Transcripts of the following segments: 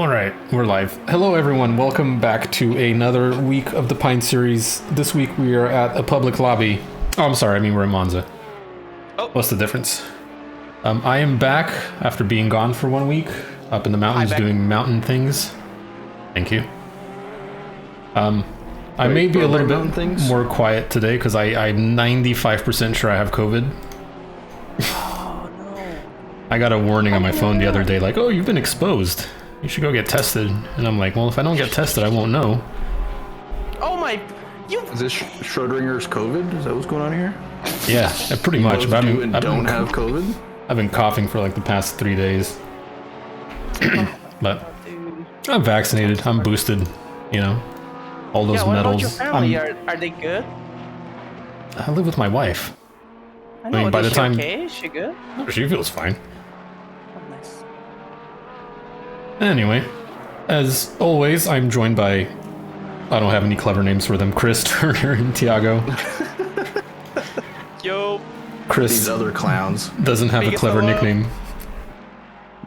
All right, we're live. Hello, everyone. Welcome back to another week of the Pint series. This week we are at a public lobby. Oh, I'm sorry. I mean, we're in Monza. Oh. What's the difference? I am back after being gone for 1 week, up in the mountains doing mountain things. Thank you. I may be a little bit more quiet today because I'm 95% sure I have COVID. Oh, no. I got a warning on my phone the other day, like, oh, you've been exposed. You should go get tested. And I'm like, well, if I don't get tested, I won't know. Oh my... Is this Schrodinger's COVID? Is that what's going on here? Yeah, pretty much. But I don't have COVID? I've been coughing for like the past 3 days. But I'm vaccinated. I'm boosted. You know, all those what medals. About your family? Are they good? I live with my wife. I know. mean, by the time okay? Is she good? She feels fine. Oh, nice. Anyway, as always, I'm joined by, I don't have any clever names for them, Chris, Turner, and Tiago. Yo. Chris, these other clowns, doesn't have a clever nickname.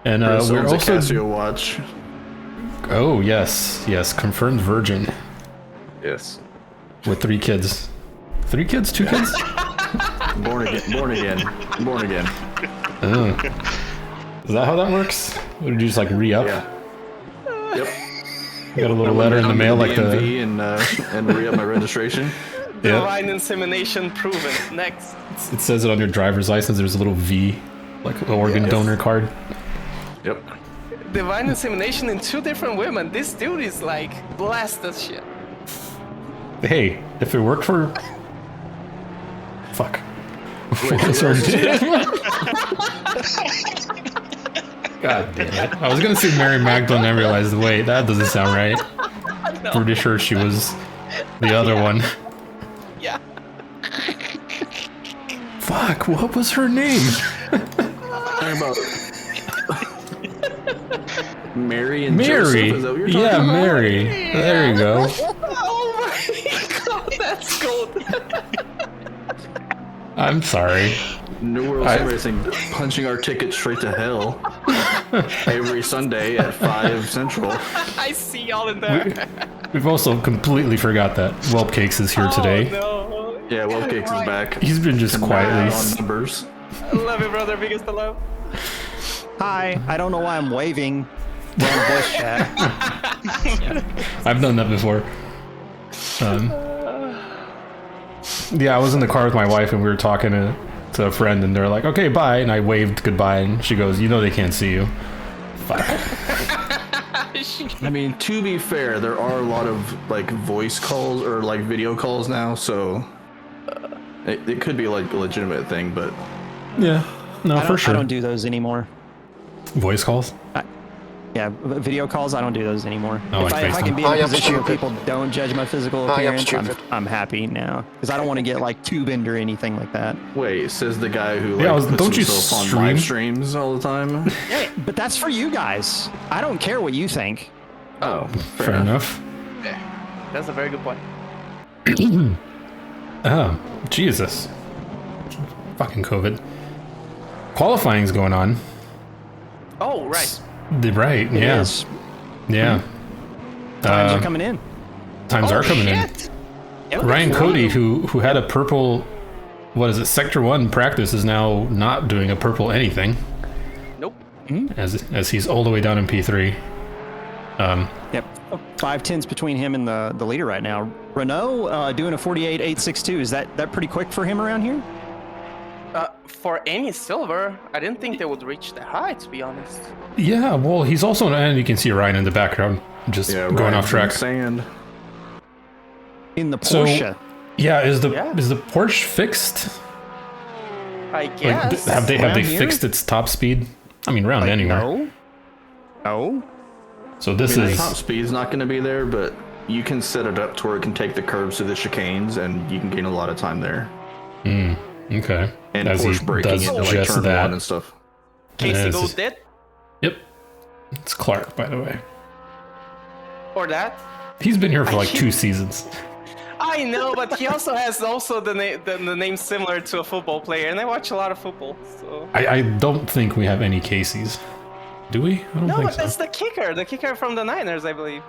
And we're also... a Casio watch. Oh, yes, confirmed virgin. Yes. With 3 kids. 3 kids? 2 kids? Born again. Oh. Is that how that works? Or did you just like re-up? Yeah. Yep. You got a little letter in the mail like DMV and re-up my registration. Divine insemination proven. Next. It says it on your driver's license. There's a little V, like an organ donor card. Yep. Divine insemination in 2 different women. This dude is like blessed as shit. Hey, if it worked for... Fuck. God damn it. I was gonna say Mary Magdalene and I realized, wait, that doesn't sound right. No. Pretty sure she was the other one. Yeah. Fuck, what was her name? Talking about Mary and Mary. Joseph? Is that what you're talking about? Mary. There you go. Oh my god, that's gold. I'm sorry. New World Racing punching our ticket straight to hell every Sunday at 5 Central. I see y'all in there. We've also completely forgot that Whelp Cakes is here today. No. Yeah, Well Cakes is back. He's been just quietly... on numbers. I love you, brother. Biggest of love. Hi, I don't know why I'm waving. We're on voice chat. I've done that before. Yeah, I was in the car with my wife and we were talking to a friend and they're like, okay, bye. And I waved goodbye and she goes, you know they can't see you. Fuck. I mean, to be fair, there are a lot of like voice calls or like video calls now, so it could be like a legitimate thing, but Yeah, no, for sure. I don't do those anymore. Voice calls? Yeah, video calls, I don't do those anymore. Oh, if like I can be in FaceTime. a position where people don't judge my physical appearance, stupid. I'm happy now. Because I don't want to get like tubed or anything like that. wait, says the guy who Yeah, like puts don't you himself on stream? live streams all the time. Hey, but that's for you guys. I don't care what you think. Oh, Fair enough. That's a very good point. Oh, Jesus. Fucking COVID. Qualifying's going on. Oh, right. Right, It yeah. is. Yeah. Times are coming in. Times are coming in. Shit. Ryan Cody, who had a purple, what is it, Sector 1 practice, is now not doing a purple anything, Nope. as he's all the way down in P3. Yep. 5 tenths between him and the leader right now. Renault doing a 48.862. Is that pretty quick for him around here? For any silver, I didn't think they would reach that high, to be honest. Yeah, well, he's also, and you can see Ryan in the background, just going Ryan's off track. in Sand. In the So- Porsche. Yeah, is the Porsche fixed? I Like, guess. have they Around here? fixed its top speed? I mean, around anywhere. No. No. So this I mean, is the top speed's not going to be there, but you can set it up to where it can take the curves to the chicanes, and you can gain a lot of time there. okay. And As Porsche he braking does into like just turn that. 1 and stuff. Casey Yes. Gold did? Yep, it's Clark, by the way. Or that? He's been here for like 2 seasons. I know, but he also has the name similar to a football player, and I watch a lot of football, so... I don't think we have any Caseys. Do we? I don't No, think but so. that's the kicker from the Niners, I believe.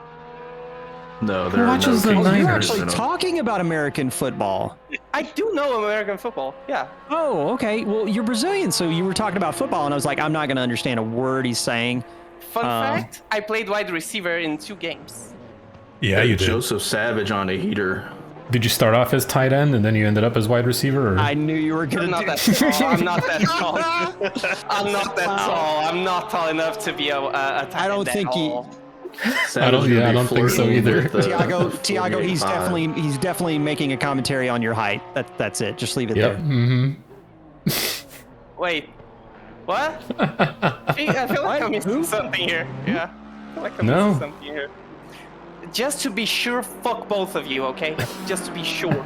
No, there are watches no the Kings Niners? You're players actually in them. talking about American football. I do know American football. Yeah. Oh, okay. Well, you're Brazilian, so you were talking about football, and I was like, I'm not going to understand a word he's saying. Fun fact: I played wide receiver in 2 games. Yeah, you did. Joseph Savage on a heater. Did you start off as tight end and then you ended up as wide receiver? Or? I knew you were I'm going to not do that tall. I'm not that tall. I'm not that tall. I'm not tall enough to be a tight I don't end think at he- all. Savage yeah, would I be don't think so flirting either. with the Tiago, he's 48.5. definitely making a commentary on your height. That's it. Just leave it Yep. there. Mm-hmm. Wait. What? I feel like I'm missing something here. Yeah. I feel like I'm No. missing something here. Just to be sure, fuck both of you, okay? Just to be sure.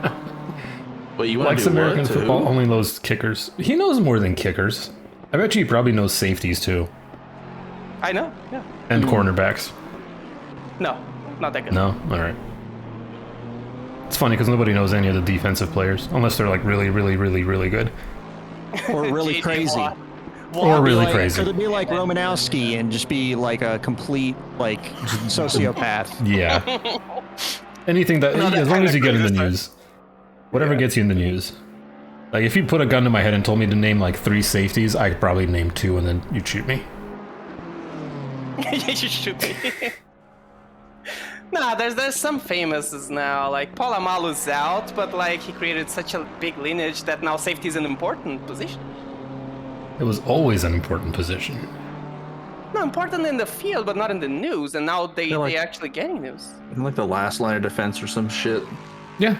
But you want Likes to do American what, football, too? only knows kickers. He knows more than kickers. I bet you he probably knows safeties too. I know. Yeah. And cornerbacks. No, not that good. No? Alright. It's funny because nobody knows any of the defensive players, unless they're like really, really, really, really good. Or really JJ crazy. Watt. Or really Like, crazy. Could it be like Romanowski and just be like a complete like sociopath? Yeah. Anything that, No, that as long as you get in the kinda news. Whatever gets you in the news. Like if you put a gun to my head and told me to name like 3 safeties, I could probably name 2 and then you'd shoot me. You should be. Nah, there's some famouses now. Like Polamalu's out, but like he created such a big lineage that now safety is an important position. It was always an important position. No, important in the field, but not in the news. And now they actually getting news. Like the last line of defense or some shit. Yeah.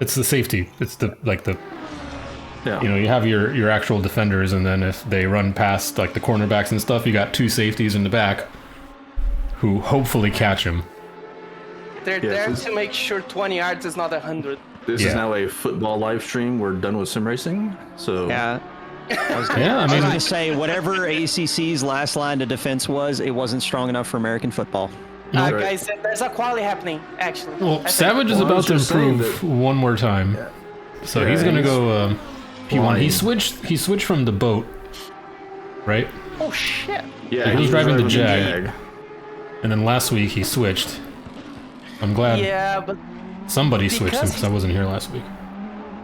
It's the safety. It's the Yeah. you know, you have your actual defenders, and then if they run past like the cornerbacks and stuff, you got 2 safeties in the back who hopefully catch him. They're Yes, there it's- to make sure 20 yards is not 100. This Yeah. is now a football live stream. We're done with sim racing. So Yeah. Yeah, I I was mean, going to say whatever ACC's last line of defense was, it wasn't strong enough for American football. Right. Guys, there's a quality happening, actually. well, I think- Savage is Well, I about was to just saying improve that- one more time. So Yeah, he's gonna he's go P1. He flying. switched from the boat, right? Oh shit! yeah, He was driving the Jag. Jag. And then last week he switched. I'm glad Yeah, but somebody switched him because because I wasn't here last week.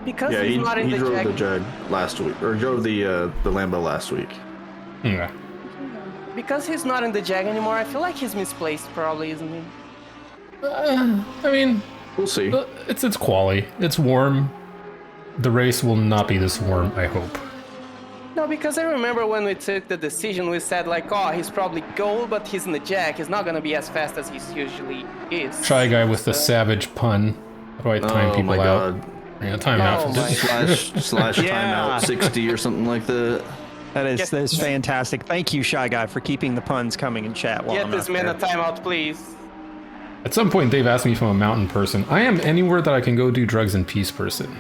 because Yeah, he's he not in the drove Jag. the Jag last week, or drove the Lambo last week. Yeah. Because he's not in the Jag anymore, I feel like he's misplaced, probably, isn't he? I mean, We'll see. it's quality. It's warm. The race will not be this warm, I hope. No, because I remember when we took the decision, we said like, oh, he's probably gold, but he's in the Jag. He's not gonna be as fast as he usually is. Try guy with the savage pun. How do I time Oh people my out? god. Yeah, time out Oh for my this. slash Yeah. timeout 60 or something like that. That Get- is fantastic. Thank you, Shy Guy, for keeping the puns coming in chat while Get I'm this not man a there. timeout, please. At some point, Dave asked me if I'm a mountain person. I am anywhere that I can go do drugs and peace person.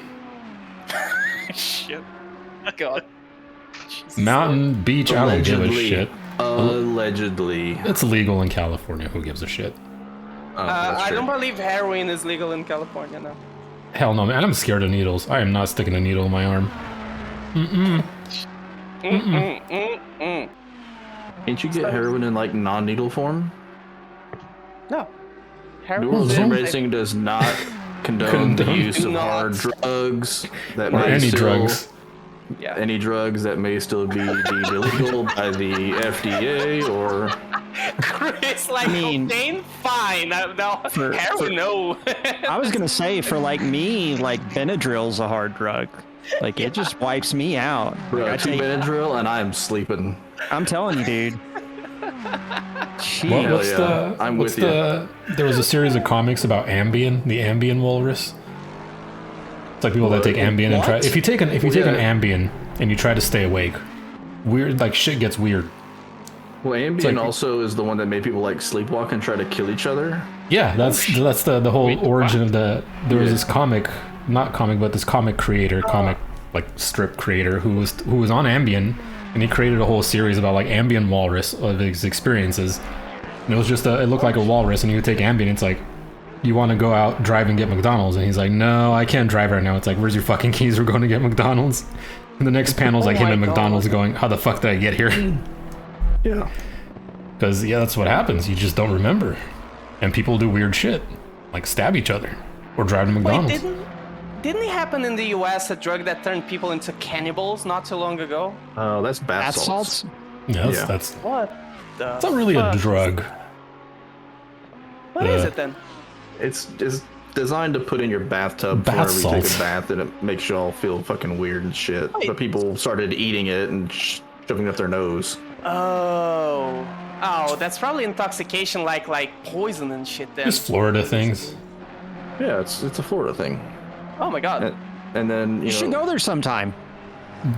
Shit. God. Jesus. Mountain, beach, I don't give a Allegedly. shit. Allegedly. It's legal in California. Who gives a shit? That's I true. don't believe heroin is legal in California now. Hell no, man. I'm scared of needles. I am not sticking a needle in my arm. Can't you get heroin in like non-needle form? No. New Heroin World is Sim safe. Racing does not condone the Condone. use Do of not. hard drugs that Or may any still, drugs. Yeah. any drugs that may still be deemed illegal by the FDA or Chris, like, I mean- cocaine? Fine. No, heroin, no. I was gonna say, for like me, like Benadryl's a hard drug. Like it just wipes me out. bro, Like, I 2 take- Benadryl and I'm sleeping. I'm telling you, dude. What, Jeez. what's yeah. the? I'm what's with you. the? There was a series of comics about Ambien, the Ambien walrus. It's like people that take Ambien and try. What? If you take an Yeah. Ambien and you try to stay awake, weird like shit gets weird. Well, Ambien like- also is the one that made people like sleepwalk and try to kill each other. Yeah, that's the whole origin of the. There was Yeah. this comic, not comic, but this comic creator, comic like strip creator who was on Ambien, and he created a whole series about like Ambien walrus of his experiences. And it was just it looked like a walrus, and he would take Ambien. It's like, you want to go out, drive, and get McDonald's, and he's like, no, I can't drive right now. It's like, where's your fucking keys? We're going to get McDonald's. And the next panel's like him my at God. McDonald's going, how the fuck did I get here? Yeah. Because, yeah, that's what happens. You just don't remember. And people do weird shit, like stab each other or drive to McDonald's. Wait, didn't it happen in the US, a drug that turned people into cannibals not too long ago? Oh, that's bath salts. Yeah, Yeah. that's What the it's not really a fuck? drug. What is it then? It's designed to put in your bathtub Bath whenever you take salts. a bath, and it makes you all feel fucking weird and shit. Wait. But people started eating it and shoving it up their nose. Oh, that's probably intoxication like poison and shit then. Just Florida things. Yeah, it's a Florida thing. Oh my god. And then You should go there sometime.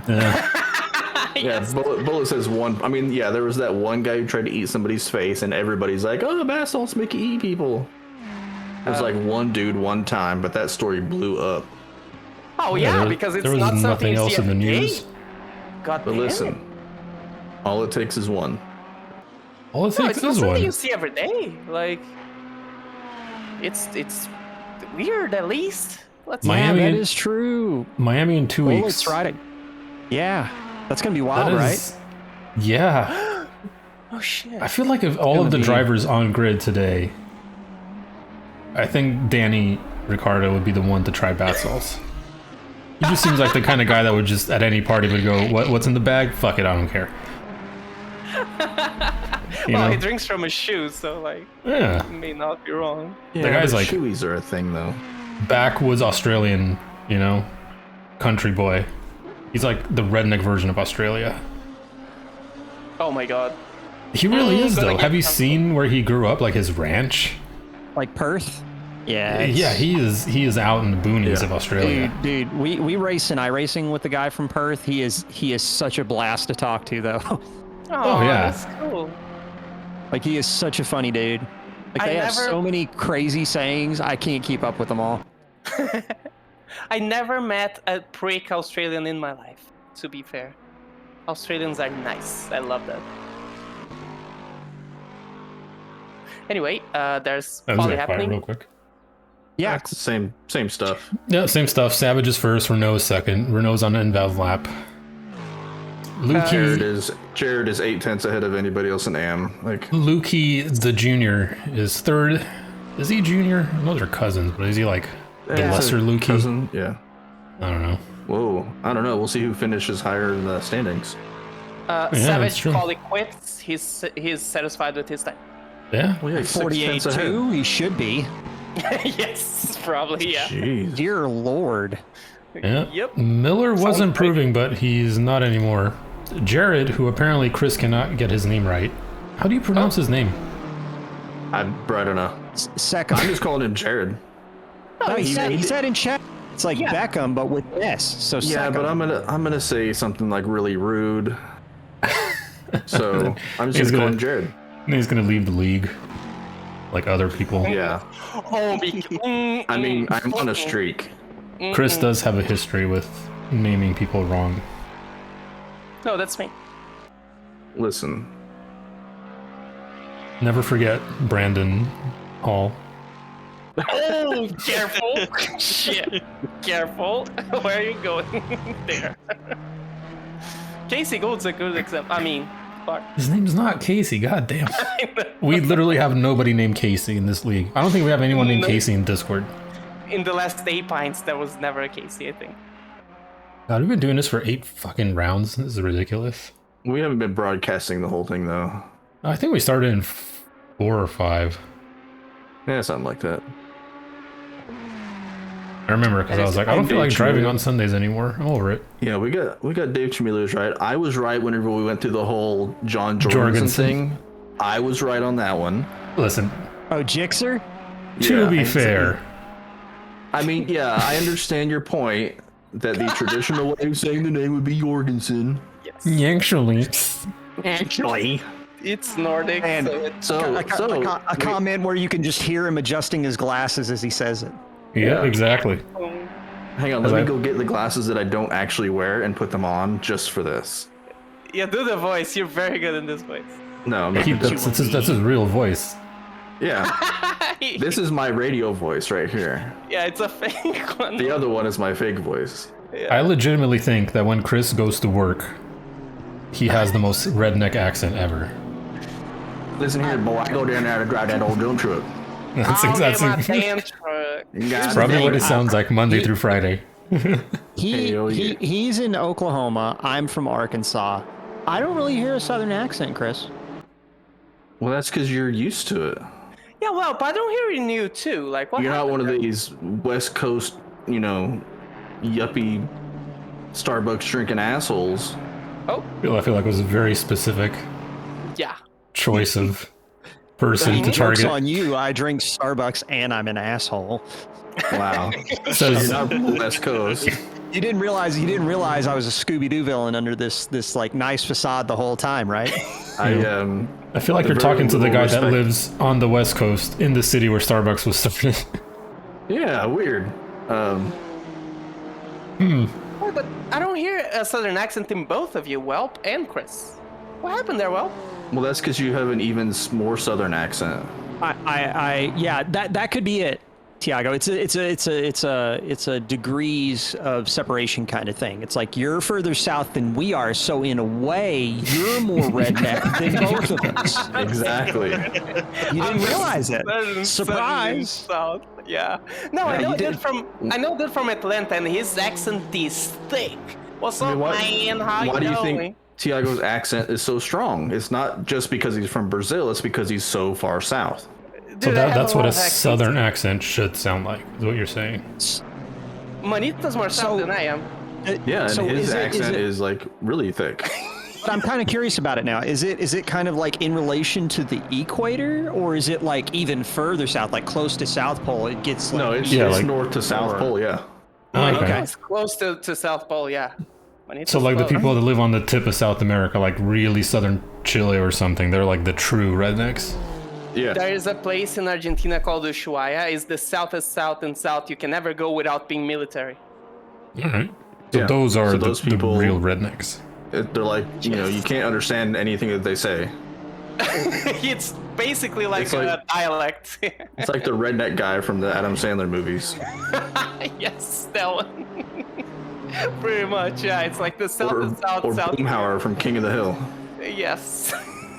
Yeah. Yeah, Bullet says one. I mean, yeah, there was that one guy who tried to eat somebody's face, and everybody's like, "Oh, bath salts make you eat people." It was like one dude one time, but that story blew up. Oh yeah, there- because it's there was not something nothing you else see in the every day. news. God But damn listen, it. all it takes is one. All it No, takes it's not is something one. you see every day. Like, it's weird at least. Let's Miami- Yeah, in- that is true. Miami in 2 weeks. Bullet's right. Yeah, that's gonna be That wild, right? is- Yeah. Oh shit. I feel like if all gonna of the be- drivers on grid today, I think Danny Ricciardo would be the one to try bath salts. He just seems like the kind of guy that would just at any party would go, "What's in the bag? Fuck it, I don't care." You Well, know? he drinks from his shoes, so like, Yeah. you may not be wrong. Yeah, The guy's but like- shoeies are a thing though. Backwoods Australian, country boy. He's like the redneck version of Australia. Oh my god. He really is gonna though. get Have you some- seen where he grew up? Like his ranch? Like Perth. Yeah. Yeah, he is out in the boonies Yeah. of Australia. Dude, we race in iRacing with the guy from Perth. He is such a blast to talk to, though. Oh, yeah. That's cool. Like, he is such a funny dude. Like, I they have never- so many crazy sayings. I can't keep up with them all. I never met a prick Australian in my life, to be fair. Australians are nice. I love that. Anyway, there's That was probably like fire happening. real quick. Yeah, It's the same stuff. Yeah, same stuff. Savage is first, Renault's second. Renault's on the invalid lap. Jared Lukey, is 8/10 ahead of anybody else in AM. Like, Lukey the junior is third. Is he junior? I know they're cousins, but is he like the Yeah. lesser Lukey? cousin, yeah. I don't know. Whoa, I don't know. We'll see who finishes higher in the standings. that's Savage true. call it quits. He's satisfied with his time. Yeah. Well, yeah, 6/10 ahead. 48-2, he should be. Yes, probably, yeah. Jeez. Dear Lord. Yeah. Yep. Miller was Sounds improving, but he's not anymore. Jared, who apparently Chris cannot get his name right. How do you pronounce his name? I don't know. Second. I'm just calling him Jared. No, he he- said in chat. It's like Yeah. Beckham, but with S. So Yeah, second. but I'm gonna say something like really rude. So I'm just He's gonna call gonna- him Jared. And he's gonna leave the league, like other people. Yeah. Oh, I mean, I'm on a streak. Chris does have a history with naming people wrong. No, that's me. Listen, Never forget Brandon Hall. Oh, careful. Shit. Careful. Where are you going there? Casey Gould's a good example. I mean, fuck. His name's not Casey. God damn. We literally have nobody named Casey in this league. I don't think we have anyone named No. Casey in Discord. In the last 8 pints, there was never a Casey, I think. God, we've been doing this for 8 fucking rounds. This is ridiculous. we haven't been broadcasting the whole thing though. I think we started in 4 or 5. Yeah, something like that. I remember because I was like, I don't feel like driving on Sundays anymore. I'm over it. Yeah, we got Dave Chmielewicz right. I was right whenever we went through the whole John Jorgensen thing. I was right on that one. Listen, Oh, Jixer? to Yeah, be I- fair, I mean, yeah, I understand your point that the traditional way of saying the name would be Jorgensen. Yes. actually, Actually. It's Nordic, And so it's... So, A comment where you can just hear him adjusting his glasses as he says it. yeah, exactly. hang on, let me go get the glasses that I don't actually wear and put them on just for this. Yeah, do the voice. You're very good in this voice. No, I'm He, not that's his real voice. yeah. This is my radio voice right here. Yeah, it's a fake one. The other one is my fake voice. I legitimately think that when Chris goes to work, he has the most redneck accent ever. Listen here, boy. I go down there to drive that old dump truck. That's I'll get my exactly. damn truck. That's Probably what it sounds like Monday through Friday. Hell yeah. He's in Oklahoma. I'm from Arkansas. I don't really hear a Southern accent, Chris. Well, that's because you're used to it. Yeah, well, but I don't hear it in you too. Like, what? You're not one of happened these West Coast, yuppie Starbucks drinking assholes. there? I feel like it was a very specific Yeah. choice of person to Joke's target. on you. I drink Starbucks and I'm an asshole. Wow. So You're not from the West Coast. You didn't realize I was a Scooby-Doo villain under this like nice facade the whole time, right? I feel like you're Very talking to the little guy that respect. lives on the West Coast in the city where Starbucks was started. Yeah, weird. Oh, but I don't hear a southern accent in both of you, Welp and Chris. What happened there, Welp? Well, that's because you have an even more southern accent. Yeah, that could be it, Tiago. It's a degrees of separation kind of thing. It's like you're further south than we are, so in a way, you're more redneck than both of us. Exactly. You didn't realize it. Southern, Surprise. South. Yeah. No, I Yeah, know you that did. I know that from Atlanta, and his accent is thick. What's up, man? How why you do you doing? think Tiago's accent is so strong? It's not just because he's from Brazil, it's because he's so far south. So Dude, I have that's what lot a of accents. southern accent should sound like, is what you're saying. Manito's more south than I am. Yeah, and So his is accent is like really thick. But I'm kind of curious about it now. Is it kind of like in relation to the equator, or is it like even further south, like close to South Pole? It gets like, No, it's, Yeah, it's like- north to South Pole, yeah. Okay. It's close to South Pole, yeah. Manito's So like the close. people that live on the tip of South America, like really southern Chile or something, they're like the true rednecks. Yeah. There is a place in Argentina called Ushuaia. It's the southest south and south you can never go without being military. All right. So Yeah. those are So the, those people- the real rednecks. They're like, you can't understand anything that they say. It's basically like It's like- a dialect. It's like the redneck guy from the Adam Sandler movies. Yes, that one. Pretty much, yeah. It's like the south Or, and south, or south. Boomhauer from King of the Hill. Yes.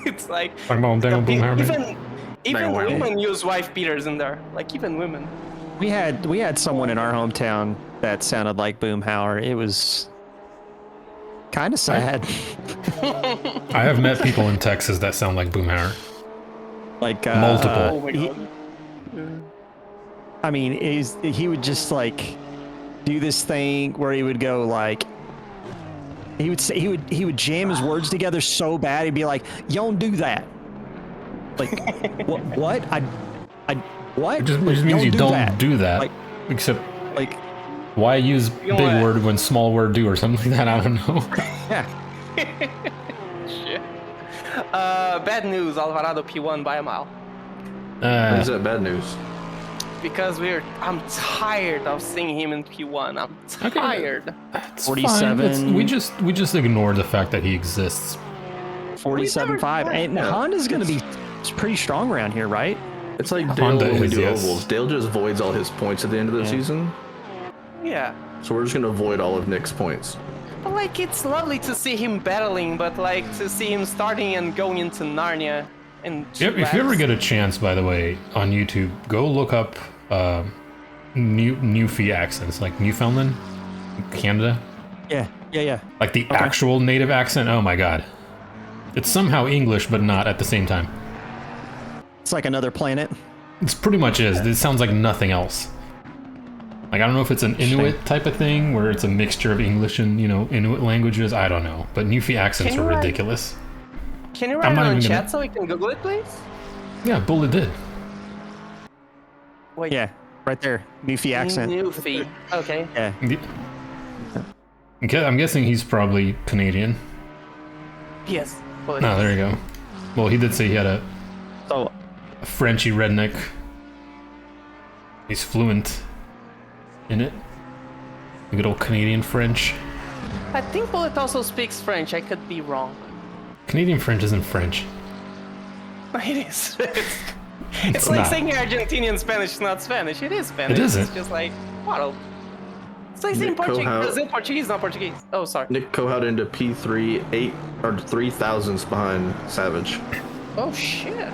It's like Talking about Daniel Boomhauer, man. even Dang, wow. women use wife beaters in there. Like even women. we had someone in our hometown that sounded like Boomhauer. It was kind of sad. I have met people in Texas that sound like Boomhauer. Like Multiple. Oh my he- god. I mean, he would just like do this thing where he would go like he would say he would jam his words together so bad he'd be like, "You don't do that." Like what? I what? It just means you don't do that. Like- Except, Like why use know big what? word when small word do or something like that? I don't know. yeah. Shit. Bad news. Alvarado P1 by a mile. Why is that bad news? Because I'm tired of seeing him in P1. I'm tired. It's 47. fine. We just ignore the fact that he exists. 47.5. And Yeah. Honda's going to be pretty strong around here, right? It's like Dale Honda only is, do yes. ovals. Dale just voids all his points at the end of the season. Yeah. So we're just gonna void all of Nick's points. But like, it's lovely to see him battling, but like to see him starting and going into Narnia. And If you ever get a chance, by the way, on YouTube, go look up Newfie accents, like Newfoundland, Canada. Yeah. Like the actual native accent, oh my god. It's somehow English, but not at the same time. It's like another planet. It's pretty much is. It sounds like nothing else. Like, I don't know if it's an Inuit type of thing, where it's a mixture of English and, Inuit languages. I don't know. But Newfie accents Can are you write- ridiculous. Can you I'm write it not on even chat gonna- so we can Google it, please? Yeah, Bullet did. Wait. Yeah, right there. Newfie accent. Newfie. Okay. Yeah. I'm guessing he's probably Canadian. Yes. But No, there you go. Well, he did say he had a So Frenchy redneck. He's fluent in it. A good old Canadian French. I think Bullet also speaks French. I could be wrong. Canadian French isn't French. It is. It's like not. saying Argentinian Spanish is not Spanish. It is Spanish. It isn't. It's just like, what? It's like saying Nick Portuguese. Kohout- Brazil Portuguese, not Portuguese. Oh, sorry. Nick Kohout into P3, 8 or 3,000s behind Savage. Oh shit.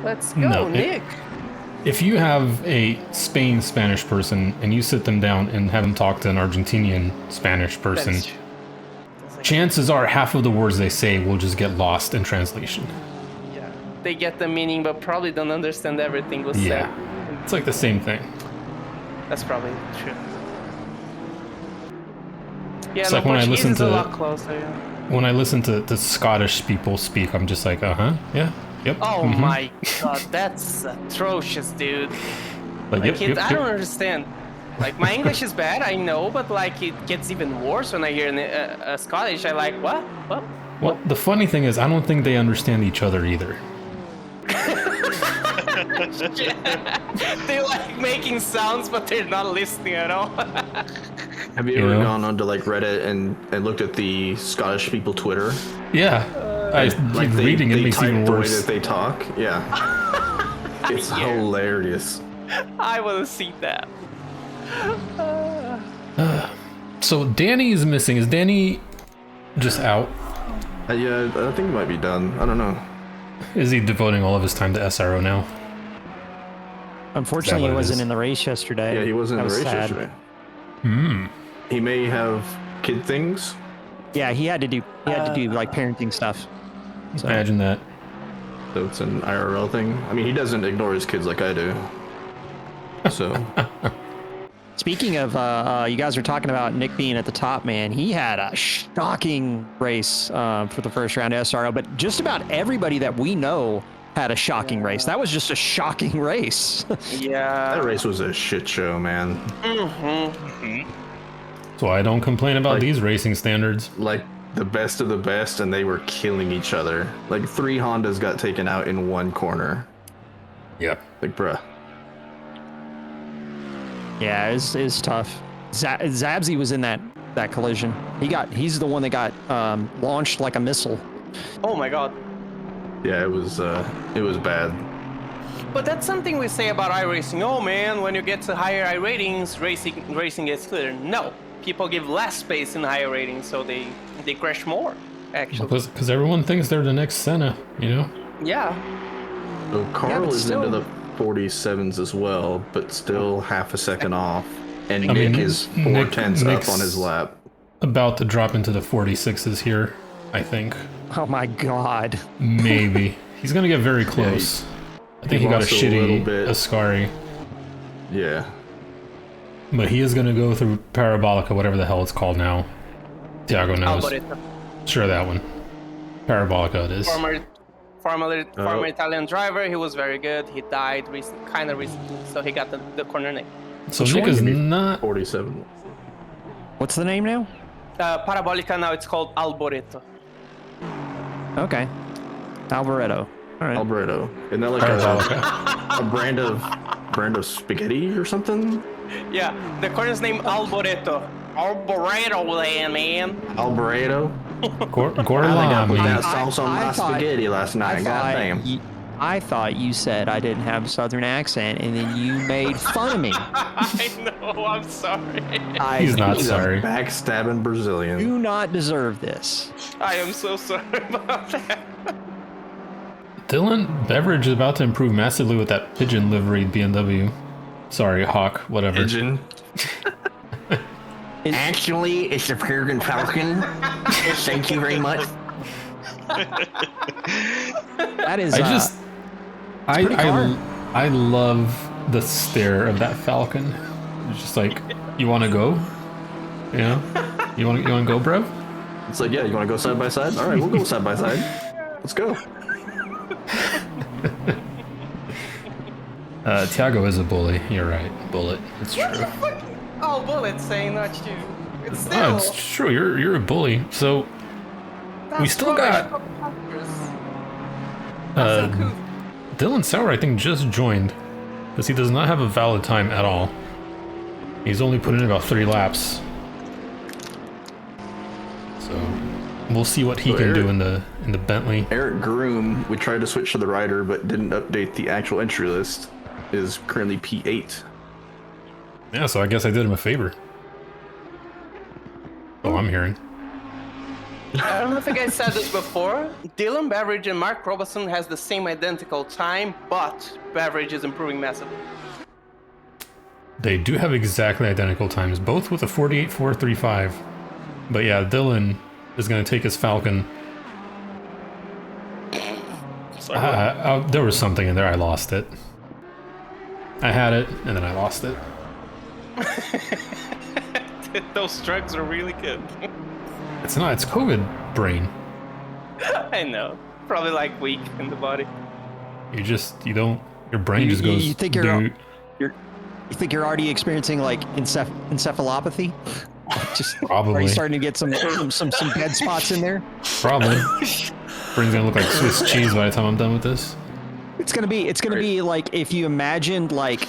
Let's go, No, Nick. If you have a Spanish person and you sit them down and have them talk to an Argentinian Spanish person, That's true. That's like- chances are half of the words they say will just get lost in translation. yeah. They get the meaning, but probably don't understand everything was Yeah. said. It's like the same thing. That's probably true. Yeah, It's no, like when I Portuguese listen is a to- lot closer. Yeah. When I listen to Scottish people speak, I'm just like, yeah, yep. Oh mhm. my god, that's atrocious, dude. Like, Like, yep, I don't understand. Like, my English is bad, I know, but like, it gets even worse when I hear Scottish. I like, what? What? Well, the funny thing is, I don't think they understand each other either. They like making sounds, but they're not listening at all. Have you ever gone onto like Reddit and looked at the Scottish people Twitter? Yeah, Like reading it they makes it type even the way worse. that they talk. Yeah, it's Yeah. hilarious. I want to see that. So Danny's missing. Is Danny just out? Yeah, I think it might be done. I don't know. Is he devoting all of his time to SRO now? Unfortunately, what he it wasn't is? in the race yesterday. Yeah, he wasn't in That the was race sad. yesterday. Hmm. He may have kid things. Yeah, he had to do like parenting stuff. So, Imagine that. So it's an IRL thing. I mean, he doesn't ignore his kids like I do. So speaking of, you guys were talking about Nick being at the top, man. He had a shocking race for the first round SRO, but just about everybody that we know had a shocking race. That was just a shocking race. Yeah. that race was a shit show, man. So I don't complain about Like- these racing standards. Like the best of the best, and they were killing each other. Like 3 Hondas got taken out in one corner. Yep. Like, bruh. Yeah, it's tough. Zabsy was in that collision. He's the one that got launched like a missile. Oh my god. Yeah, it was bad. But that's something we say about iRacing. Oh man, when you get to higher I ratings, racing gets clearer. No, people give less space in higher ratings, so they crash more. Actually, Because everyone thinks they're the next Senna, you know? yeah. So Carl but is still- into the 47s as well, but still half a second off. And I Nick mean, is Nick- 4/10 up Nick's- on his lap. About to drop into the 46s here, I think. Oh my god. Maybe. He's going to get very close. I think he got a lost a little shitty bit. Ascari. Yeah. But he is going to go through Parabolica, whatever the hell it's called now. Tiago knows. Alboreto, Sure, that one. Parabolica it is. former Italian driver. He was very good. He died kind of recently, so he got the corner name. So Which Nick one is did he- not... 47. What's the name now? Parabolica now it's called Alboreto. Okay. Alvaretto. All right. Alberto. Isn't that like Parabolica. a brand of spaghetti or something? Yeah, the corner's name Alboreto. Alboreto, man. Alvarado? I think I put that Gorlami. sauce on my thought- spaghetti last night. God damn. I thought you said I didn't have a southern accent, and then you made fun of me. I know. I'm sorry. He's not He's sorry. a backstabbing Brazilian. Do not deserve this. I am so sorry about that. Dylan Beveridge is about to improve massively with that pigeon liveried BMW. Sorry, Hawk, whatever. Pigeon. Actually, it's the Peregrine Falcon. Thank you very much. That is. pretty car. I love the stare of that Falcon. It's just like, you want to go? You know? You want to go, bro? It's like, yeah, you want to go side by side? All right, we'll go side by side. Let's go. Tiago is a bully. You're right. Bullet. It's true. Oh, bullets saying not you. It's still. Oh, it's true. You're a bully. So we still got Dylan Sauer. I think just joined because he does not have a valid time at all. He's only put in about 3 laps. So we'll see what he So can do Eric- in the Bentley. Eric Groom, we tried to switch to the rider, but didn't update the actual entry list, is currently P8. Yeah, so I guess I did him a favor. Oh, I'm hearing. I don't know if you guys said this before. Dylan Beveridge and Mark Robertson has the same identical time, but Beveridge is improving massively. They do have exactly identical times, both with a 48.435. But yeah, Dylan is going to take his Falcon. Sorry, There was something in there. I lost it. I had it, and then I lost it. Those drugs are really good. It's not. It's COVID brain. I know. Probably like weak in the body. You don't. Your brain just goes. You think you think you're already experiencing like encephalopathy? Just Probably. Are you starting to get some dead spots in there? Probably. Brain's gonna look like Swiss cheese by the time I'm done with this. It's gonna be like if you imagined like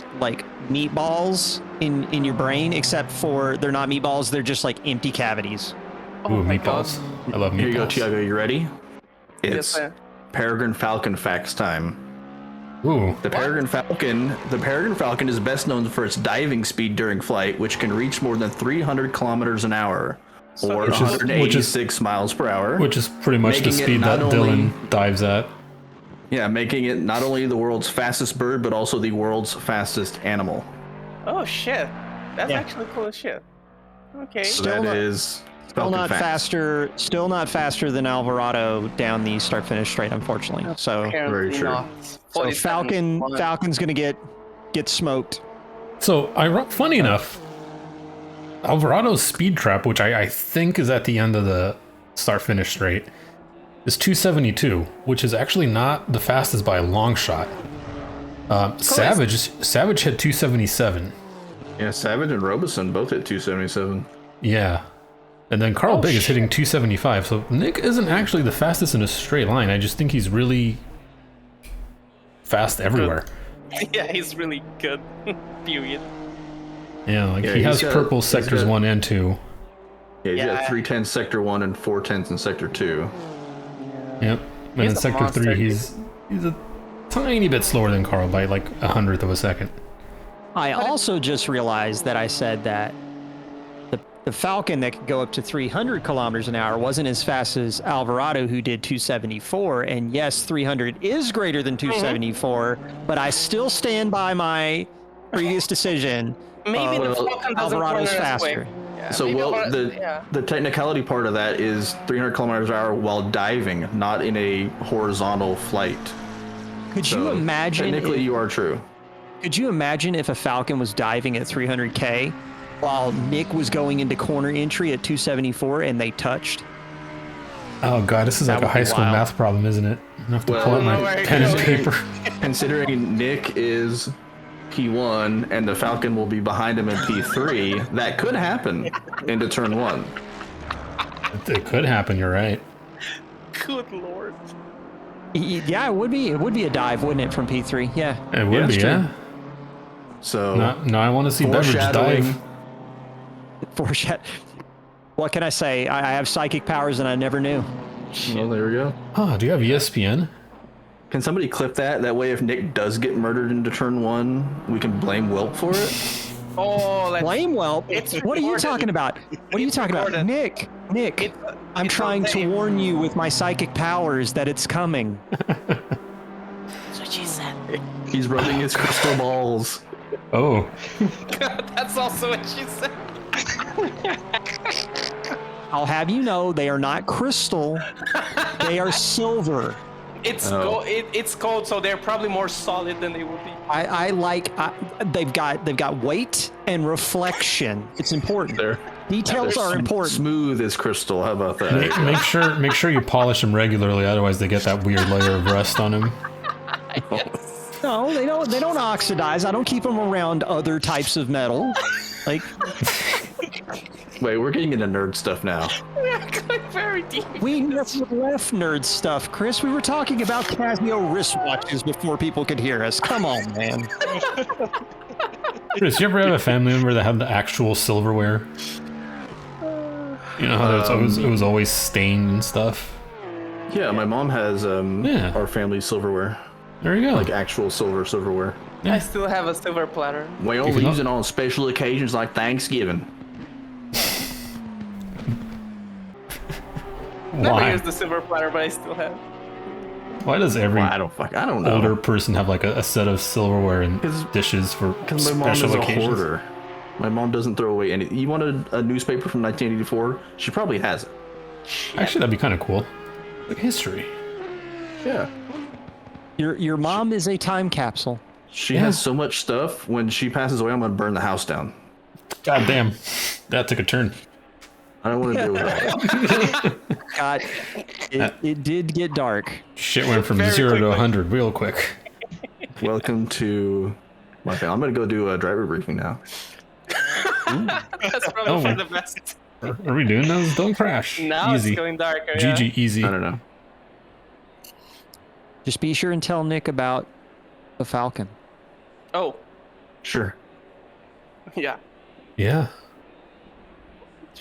meatballs in your brain, except for they're not meatballs, they're just like empty cavities. Ooh, meatballs. I love meatballs. Here you go, Tiago. You ready? Yes, It's sir. Peregrine Falcon facts time. Ooh. The Peregrine Falcon is best known for its diving speed during flight, which can reach more than 300 kilometers an hour, or Which is- 186 miles per hour. Which is pretty much the Making it speed that not only- Dylan dives at. Yeah, making it not only the world's fastest bird, but also the world's fastest animal. Oh shit. That's Yeah. actually cool as shit. Okay. So Still that not- is Still Falcon not facts. still not faster than Alvarado down the start finish straight, unfortunately. So Apparently Very true. not. so 47 is fine. Falcon's gonna get smoked. So, funny enough, Alvarado's speed trap, which I think is at the end of the start-finish straight, is 272, which is actually not the fastest by a long shot. Savage had 277. Yeah, Savage and Robeson both hit 277. Yeah. And then Carl Big is hitting 275. So Nick isn't actually the fastest in a straight line. I just think he's really fast everywhere. Yeah, he's really good. Period. Yeah, like Yeah, he has he's got- purple he's sectors got- 1 and 2. Yeah, he's Yeah. got 310 Sector 1 and 410s in Sector 2. Yep. And in He's a sector monster. 3, he's a tiny bit slower than Carl by like 100th of a second. I also just realized that I said that the Falcon that could go up to 300 kilometers an hour wasn't as fast as Alvarado, who did 274. And yes, 300 is greater than 274, but I still stand by my previous decision. Maybe the well, Falcon doesn't Alvarado's corner as quick. faster. Yeah, So, maybe well, yeah. the technicality part of that is 300 kilometers per hour while diving, not in a horizontal flight. Could you So, imagine? Technically, you are true. Could you imagine if a Falcon was diving at 300K while Nick was going into corner entry at 274 and they touched? Oh god, this is That like a would be high school wild. math problem, isn't it? I have to Well, pull out no, my I pen and know. paper. Considering Nick is P1 and the Falcon will be behind him in P3, that could happen into turn 1. It could happen, you're right. Good lord. Yeah, it would be. It would be a dive, wouldn't it, from P3? Yeah. It would be, it's true. yeah. So, No, I want to see Beveridge foreshadowing. dive. What can I say? I have psychic powers and I never knew. Well, there we go. Oh, do you have ESPN? Can somebody clip that? That way, if Nick does get murdered into turn 1, we can blame Welp for it. Oh, let's Blame Welp? It's What are you recorded. talking about? What are you It's talking about? recorded. Nick, It- I'm it's trying to okay. warn you with my psychic powers that it's coming. That's what she said. He's rubbing his crystal balls. Oh, That's also what she said. I'll have you know they are not crystal. They are silver. It's Oh. it's cold, so they're probably more solid than they would be. They've got weight and reflection. It's important. They're Details are important. Smooth as crystal. How about that? make sure you polish them regularly, otherwise they get that weird layer of rust on them. No, they don't oxidize. I don't keep them around other types of metal. Like Wait, we're getting into nerd stuff now. We're going very deep. we never left nerd stuff, Chris. We were talking about Casio wristwatches before people could hear us. Come on, man. Chris, you ever have a family member that had the actual silverware? You know how it was always stained and stuff? Yeah, my mom has Yeah. our family's silverware, There you go. like actual silverware. I still have a silver platter. We If only you use don't- it on special occasions like Thanksgiving. Never Why? used the silver platter, but I still have. Why does every Well, I don't know. older person have like a set of silverware and 'Cause- dishes for Because my mom special is a occasions? hoarder. My mom doesn't throw away any. You want a newspaper from 1984? She probably has it. Actually, that'd be kind of cool. Like history. Yeah. Your mom is a time capsule. She Yeah. has so much stuff. When she passes away, I'm gonna burn the house down. God damn, that took a turn. I don't want to deal with that. God, it did get dark. Shit went from Very 0 to quickly. 100 real quick. Welcome to my family. I'm gonna go do a driver briefing now. That's probably Oh. for the best. Are we doing those? Don't crash. Now Easy. it's going darker. Yeah. GG, easy. I don't know. Just be sure and tell Nick about the Falcon. Oh, Sure. yeah. Yeah.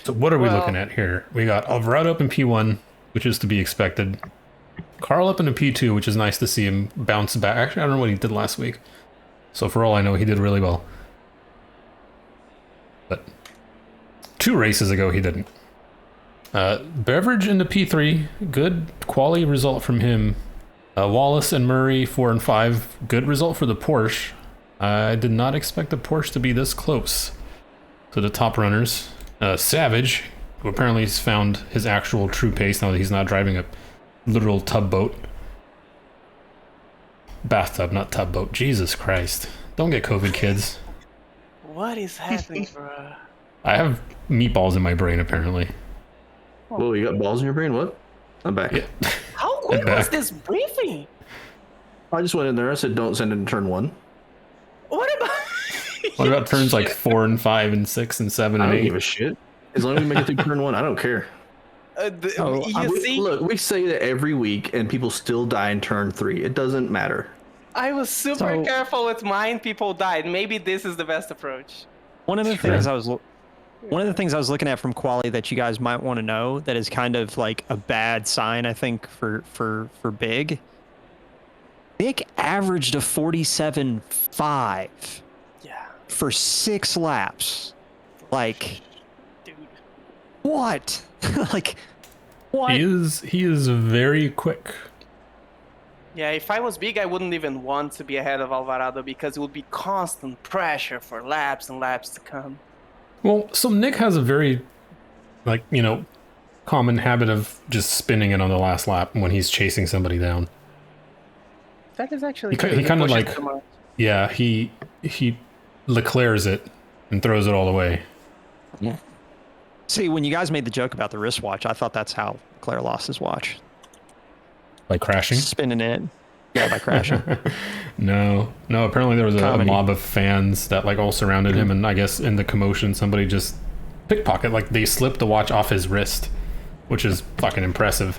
So what are we Well- looking at here? We got Alvarado up in P1, which is to be expected. Carl up into P2, which is nice to see him bounce back. Actually, I don't know what he did last week. So for all I know, he did really well. But 2 races ago, he didn't. Beverage into P3, good quality result from him. Wallace and Murray 4 and 5, good result for the Porsche. I did not expect the Porsche to be this close to the top runners. Savage, who apparently has found his actual true pace now that he's not driving a literal tugboat. Bathtub, not tugboat. Jesus Christ. Don't get COVID, kids. What is happening, bro? I have meatballs in my brain, apparently. Whoa, you got balls in your brain? What? I'm back. Yeah. How quick back. was this briefing? I just went in there. I said, don't send it in turn 1. What about? What about turns like 4 and 5 and 6 and 7 I and don't 8? give a shit. As long as we make it through turn 1, I don't care. Oh, you see, Look, we say that every week, and people still die in turn 3. It doesn't matter. I was super So- careful with mine. People died. Maybe this is the best approach. One of the Sure. things I was looking at from quality that you guys might want to know that is kind of like a bad sign, I think, for Big. Nick averaged a 47.5 Yeah, for 6 laps. Like, dude. what? Like, what? He is very quick. Yeah, if I was big, I wouldn't even want to be ahead of Alvarado because it would be constant pressure for laps and laps to come. Well, so Nick has a very, like, common habit of just spinning it on the last lap when he's chasing somebody down. That is actually He ki- true. he kinda pushes like- too much. Yeah, he Leclerc's it and throws it all away. See, when you guys made the joke about the wristwatch, I thought that's how Claire lost his watch. Like crashing? Spinning it. Yeah, by crashing. No. Apparently there was a Comedy. mob of fans that like all surrounded him, and I guess in the commotion somebody just pickpocket, like they slipped the watch off his wrist, which is fucking impressive.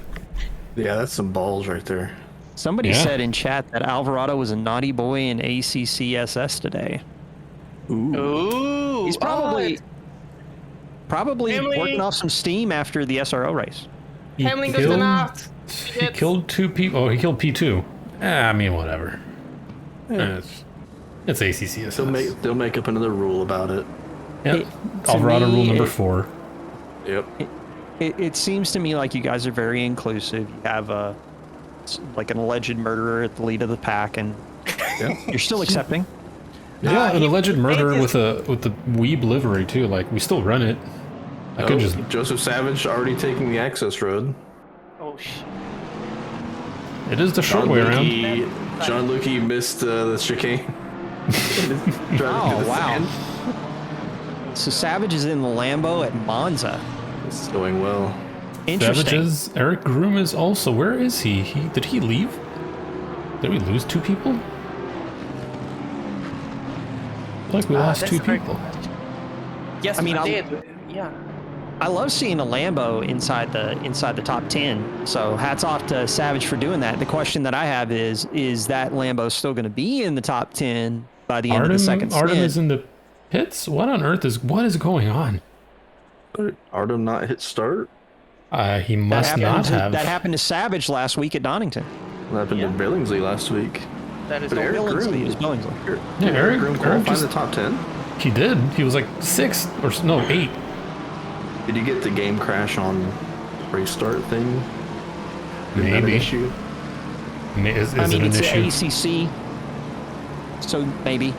Yeah, that's some balls right there. Somebody Yeah. said in chat that Alvarado was a naughty boy in ACCSS today. Ooh, He's probably Family. working off some steam after the SRO race. He Hamlin goes killed, out. he killed 2 people. Oh, he killed P2. I mean, whatever. It's ACCS. They'll make up another rule about it. Yep. To Alvarado me, rule number it- 4. Yep. It seems to me like you guys are very inclusive. You have like an alleged murderer at the lead of the pack, and you're still accepting. Yeah, an he alleged murderer made with the weeb livery too. Like we still run it. I could just. Joseph Savage already taking the access road. Oh shit. It is the short way around. John Lukey missed the chicane. Oh wow! So Savage is in the Lambo at Monza. It's going well. Interesting. Savages. Eric Groom is also. Where is he? Did he leave? Did we lose 2 people? I feel like we lost That's 2 a great people. Yes, I mean, I I'll- did. Yeah. I love seeing a Lambo inside the top 10. So hats off to Savage for doing that. The question that I have is that Lambo still going to be in the top 10 by the end of the second Artem stint? is in the pits. What on earth is going on? Artem not hit start? He must not have. That happened to Savage last week at Donington. What happened to Billingsley last week? That is But no Eric villains. Groom- Billingsley is Billingsley. Yeah, Eric Groom Eric qualified just- in the top 10. He did. He was like 6th or no 8th. Did you get the game crash on restart thing? Is that an Maybe. issue? Is I it mean, an it's issue? ACC, so maybe.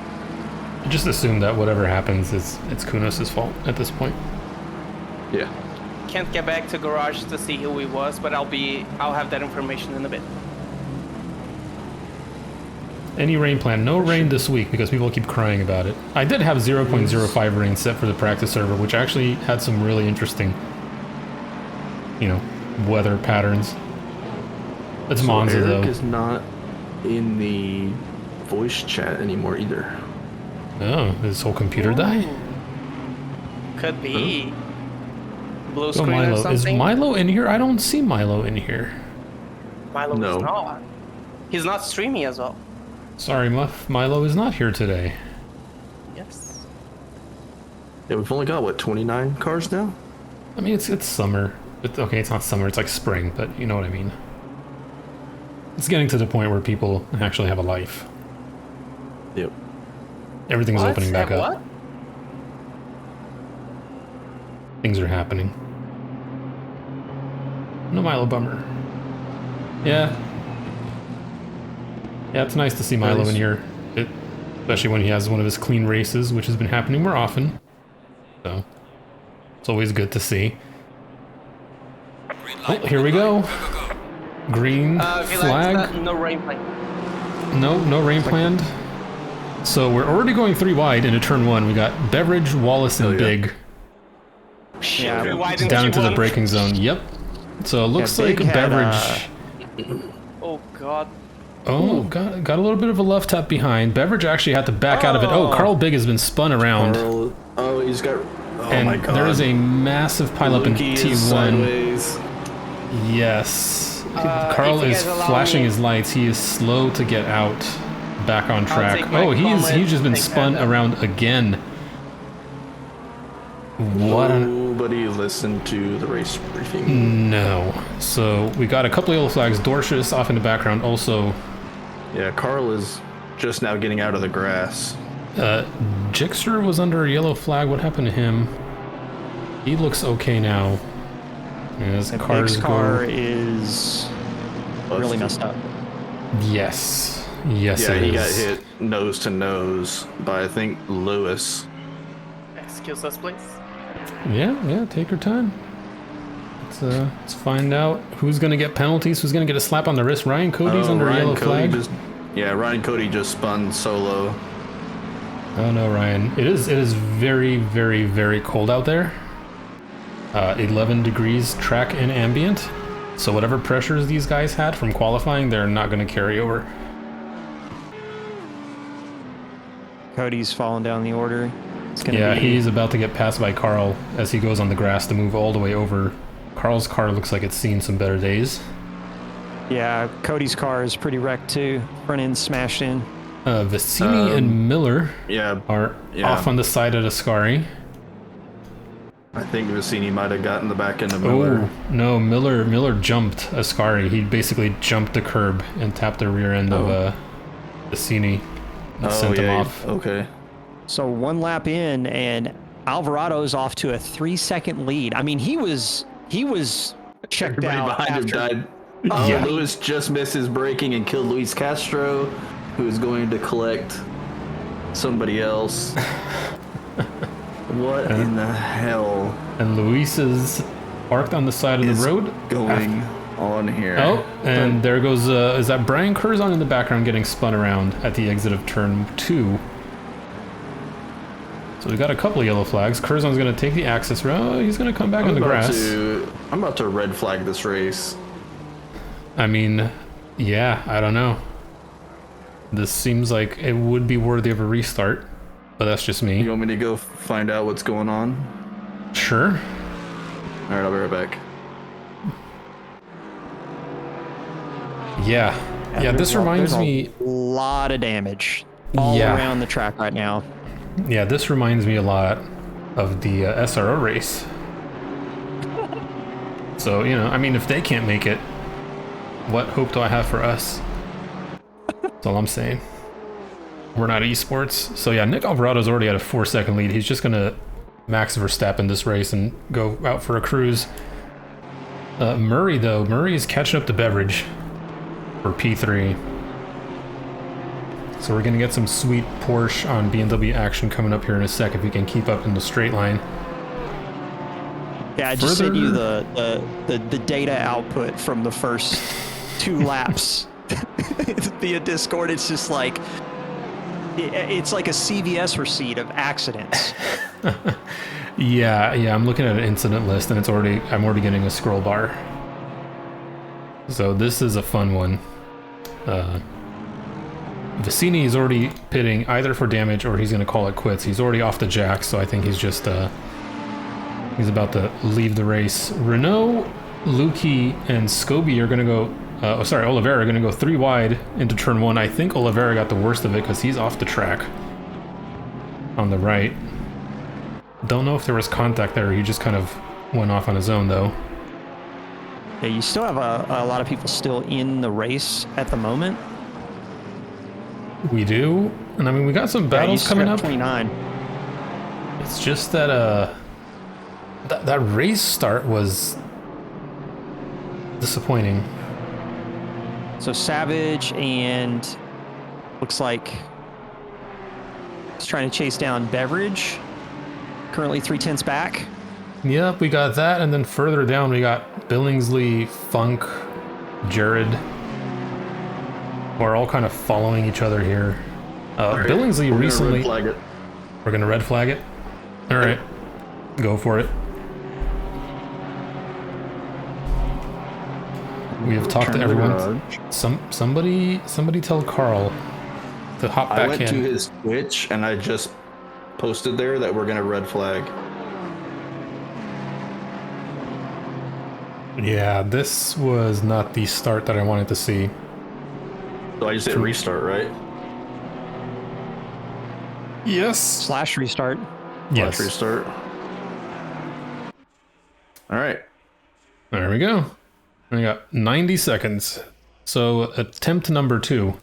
Just assume that whatever happens is it's Kunos' fault at this point. Yeah. Can't get back to garage to see who he was, but I'll have that information in a bit. Any rain plan? No rain this week because people keep crying about it. I did have 0.05 rain set for the practice server, which actually had some really interesting, weather patterns. It's So Monza Eric though. is not in the voice chat anymore either. Oh, did his whole computer die? Could be. Blue Oh, screen or Milo. Is something. Milo in here? I don't see Milo in here. Milo No. is not. He's not streaming as well. Sorry, Muff. Milo is not here today. Yes. Yeah, we've only got, 29 cars now? I mean, it's summer. Okay, it's not summer. It's like spring, but you know what I mean. It's getting to the point where people actually have a life. Yep. Everything's What? opening back Have up. what? Things are happening. No Milo bummer. Yeah. Yeah, it's nice to see Milo Nice. in here. Especially when he has one of his clean races, which has been happening more often. So, it's always good to see. Oh, here we go. Green Okay, flag. no rain play. No rain planned. So we're already going 3 wide into turn 1. We got Beverage, Wallace, and Oh, yeah. Big Yeah, Why didn't down you into the want- braking zone. Yep. So it looks Yeah, like Big had, Beverage. Oh god. Oh, got a little bit of a love tap behind. Beverage actually had to back out of it. Oh, Carl Big has been spun around. Carl, he's got. Oh And my god. there is a massive pileup in Lukey is T1. sideways. Yes. If Carl you is guys allow flashing me- his lights. He is slow to get out. Back on track. take my Oh, he's comment, just been take spun that. around again. What an... Nobody listened to the race briefing. No. So we got a couple of yellow flags. Dorcius off in the background also. Yeah, Carl is just now getting out of the grass. Jixter was under a yellow flag. What happened to him? He looks okay now. As the cars Big's car go. is really Busted. messed up. Yes. Yes, Yeah, it he got is. hit nose to nose by, I think, Lewis. Excuse us, please. Yeah, take your time. Let's find out who's gonna get penalties, who's gonna get a slap on the wrist. Ryan Cody's under a yellow flag. Ryan Cody just spun solo. Oh no, Ryan. It is very, very, very cold out there. 11 degrees track and ambient. So whatever pressures these guys had from qualifying, they're not gonna carry over. Cody's falling down the order. It's gonna Yeah, be, he's about to get passed by Carl as he goes on the grass to move all the way over. Carl's car looks like it's seen some better days. Yeah, Cody's car is pretty wrecked too. Front end smashed in. Vicini and Miller Yeah, are yeah. off on the side of Ascari. I think Vicini might have gotten the back end of Miller. Oh, no, Miller jumped Ascari. He basically jumped the curb and tapped the rear end of Vicini and sent him off. Okay. So 1 lap in, and Alvarado's off to a 3-second lead. I mean, he was checked Everybody out behind him after. died. Yeah. Lewis just missed his braking and killed Luis Castro, who is going to collect somebody else. What in the hell And Luis is parked on the side of is the road. going on here? Oh, and there goes, is that Brian Curzon in the background getting spun around at the exit of turn 2? So we got a couple of yellow flags. Curzon's going to take the access route. Oh, he's going to come back on the grass. I'm about to red flag this race. I mean, yeah, I don't know. This seems like it would be worthy of a restart, but that's just You me. want me to go find out what's going on? Sure. All right, I'll be right back. Yeah. Yeah, this reminds There's me... a lot of damage all Yeah. around the track right now. Yeah, this reminds me a lot of the SRO race. So, I mean, if they can't make it, what hope do I have for us? That's all I'm saying. We're not esports. So yeah, Nick Alvarado's already at a 4-second lead. He's just gonna Max Verstappen this race and go out for a cruise. Murray, though. Murray is catching up to Beveridge for P3. So we're going to get some sweet Porsche on BMW action coming up here in a sec if we can keep up in the straight line. Yeah, I just sent you the data output from the first 2 laps via Discord. It's just like, it's like a CVS receipt of accidents. Yeah, I'm looking at an incident list and I'm already getting a scroll bar. So this is a fun one. Vicini is already pitting either for damage or he's going to call it quits. He's already off the jack, so I think he's just he's about to leave the race. Renault, Luki, and Scobie are going to go. Oliveira are going to go 3 wide into turn 1. I think Oliveira got the worst of it because he's off the track on the right. Don't know if there was contact there. He just kind of went off on his own, though. Yeah, you still have a lot of people still in the race at the moment. We do, and I mean we got some battles coming up. 29. It's just that that race start was disappointing. So Savage and looks like he's trying to chase down Beveridge. Currently 3/10 back. Yep, we got that, and then further down we got Billingsley, Funk, Jared. We're all kind of following each other here. Right, Billingsley recently. We're We're gonna red flag it. All right, go for it. We have talked to everyone. Somebody tell Carl to hop back in. I went to his Twitch and I just posted there that we're gonna red flag. Yeah, this was not the start that I wanted to see. So I just hit restart, right? Yes. / restart. Yes. Restart. All right. There we go. We got 90 seconds. So attempt number 2.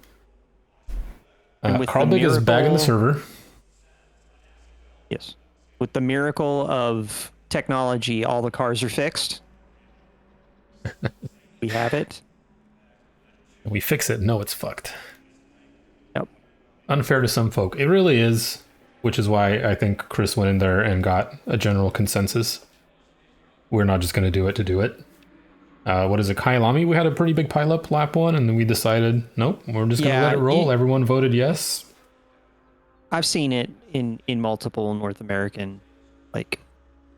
Carl Big is back in the server. Yes. With the miracle of technology, all the cars are fixed. We have it. We fix it. No, it's fucked. Yep. Unfair to some folk. It really is, which is why I think Chris went in there and got a general consensus. We're not just going to do it to do it. What is it, Kailami? We had a pretty big pileup lap 1, and then we decided, nope, we're just going to let it roll. Everyone voted yes. I've seen it in multiple North American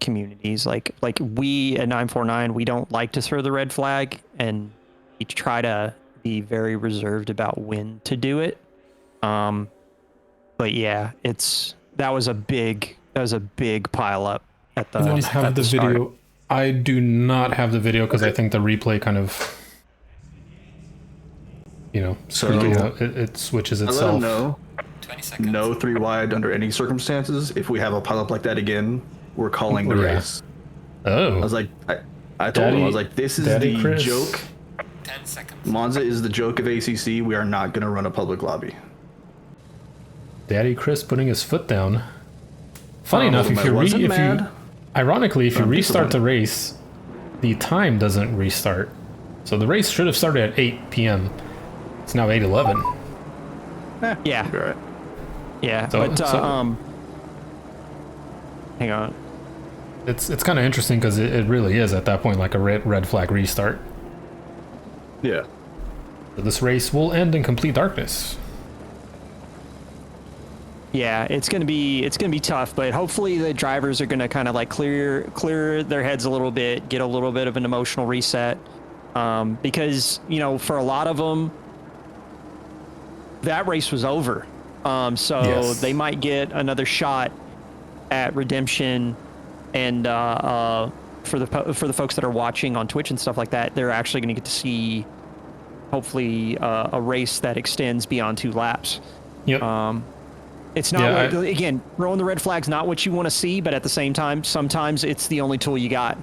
communities. Like we at 949, we don't like to throw the red flag, and we try to be very reserved about when to do it. But yeah, that was a big pile up at the. I don't have the video. I do not have the video because I think the replay kind of, it switches itself. I let them know. 20 seconds. No 3 wide under any circumstances. If we have a pileup like that again, we're calling the race. Oh. I was like, I told him, I was like, this is the Chris. joke. 10 seconds. Monza is the joke of ACC. We are not going to run a public lobby. Daddy Chris putting his foot down. Funny enough, ironically, if you restart the race, the time doesn't restart. So the race should have started at 8 p.m. It's now 8:11. Yeah. You're right. Yeah. Hang on. It's kind of interesting because it really is at that point like a red flag restart. Yeah. So this race will end in complete darkness. Yeah, it's gonna be tough, but hopefully the drivers are gonna kind of like clear their heads a little bit, get a little bit of an emotional reset, because for a lot of them, that race was over, so yes. They might get another shot at redemption, and for the folks that are watching on Twitch and stuff like that, they're actually gonna get to see, hopefully, a race that extends beyond 2 laps. Yep. It's not, again, throwing the red flag's not what you want to see, but at the same time, sometimes it's the only tool you got.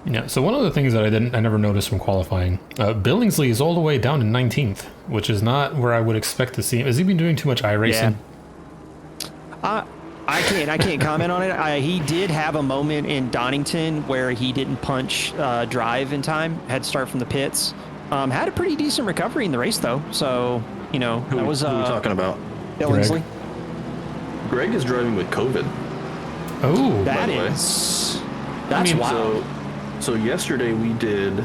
Yeah, so one of the things that I never noticed from qualifying, Billingsley is all the way down in 19th, which is not where I would expect to see him. Has he been doing too much iRacing? Yeah. I I can't comment on it. He did have a moment in Donington where he didn't punch drive in time. Had to start from the pits. Had a pretty decent recovery in the race though. So that was who are we talking about? Billingsley. Greg is driving with COVID. Oh, That's mean, wild. So yesterday we did,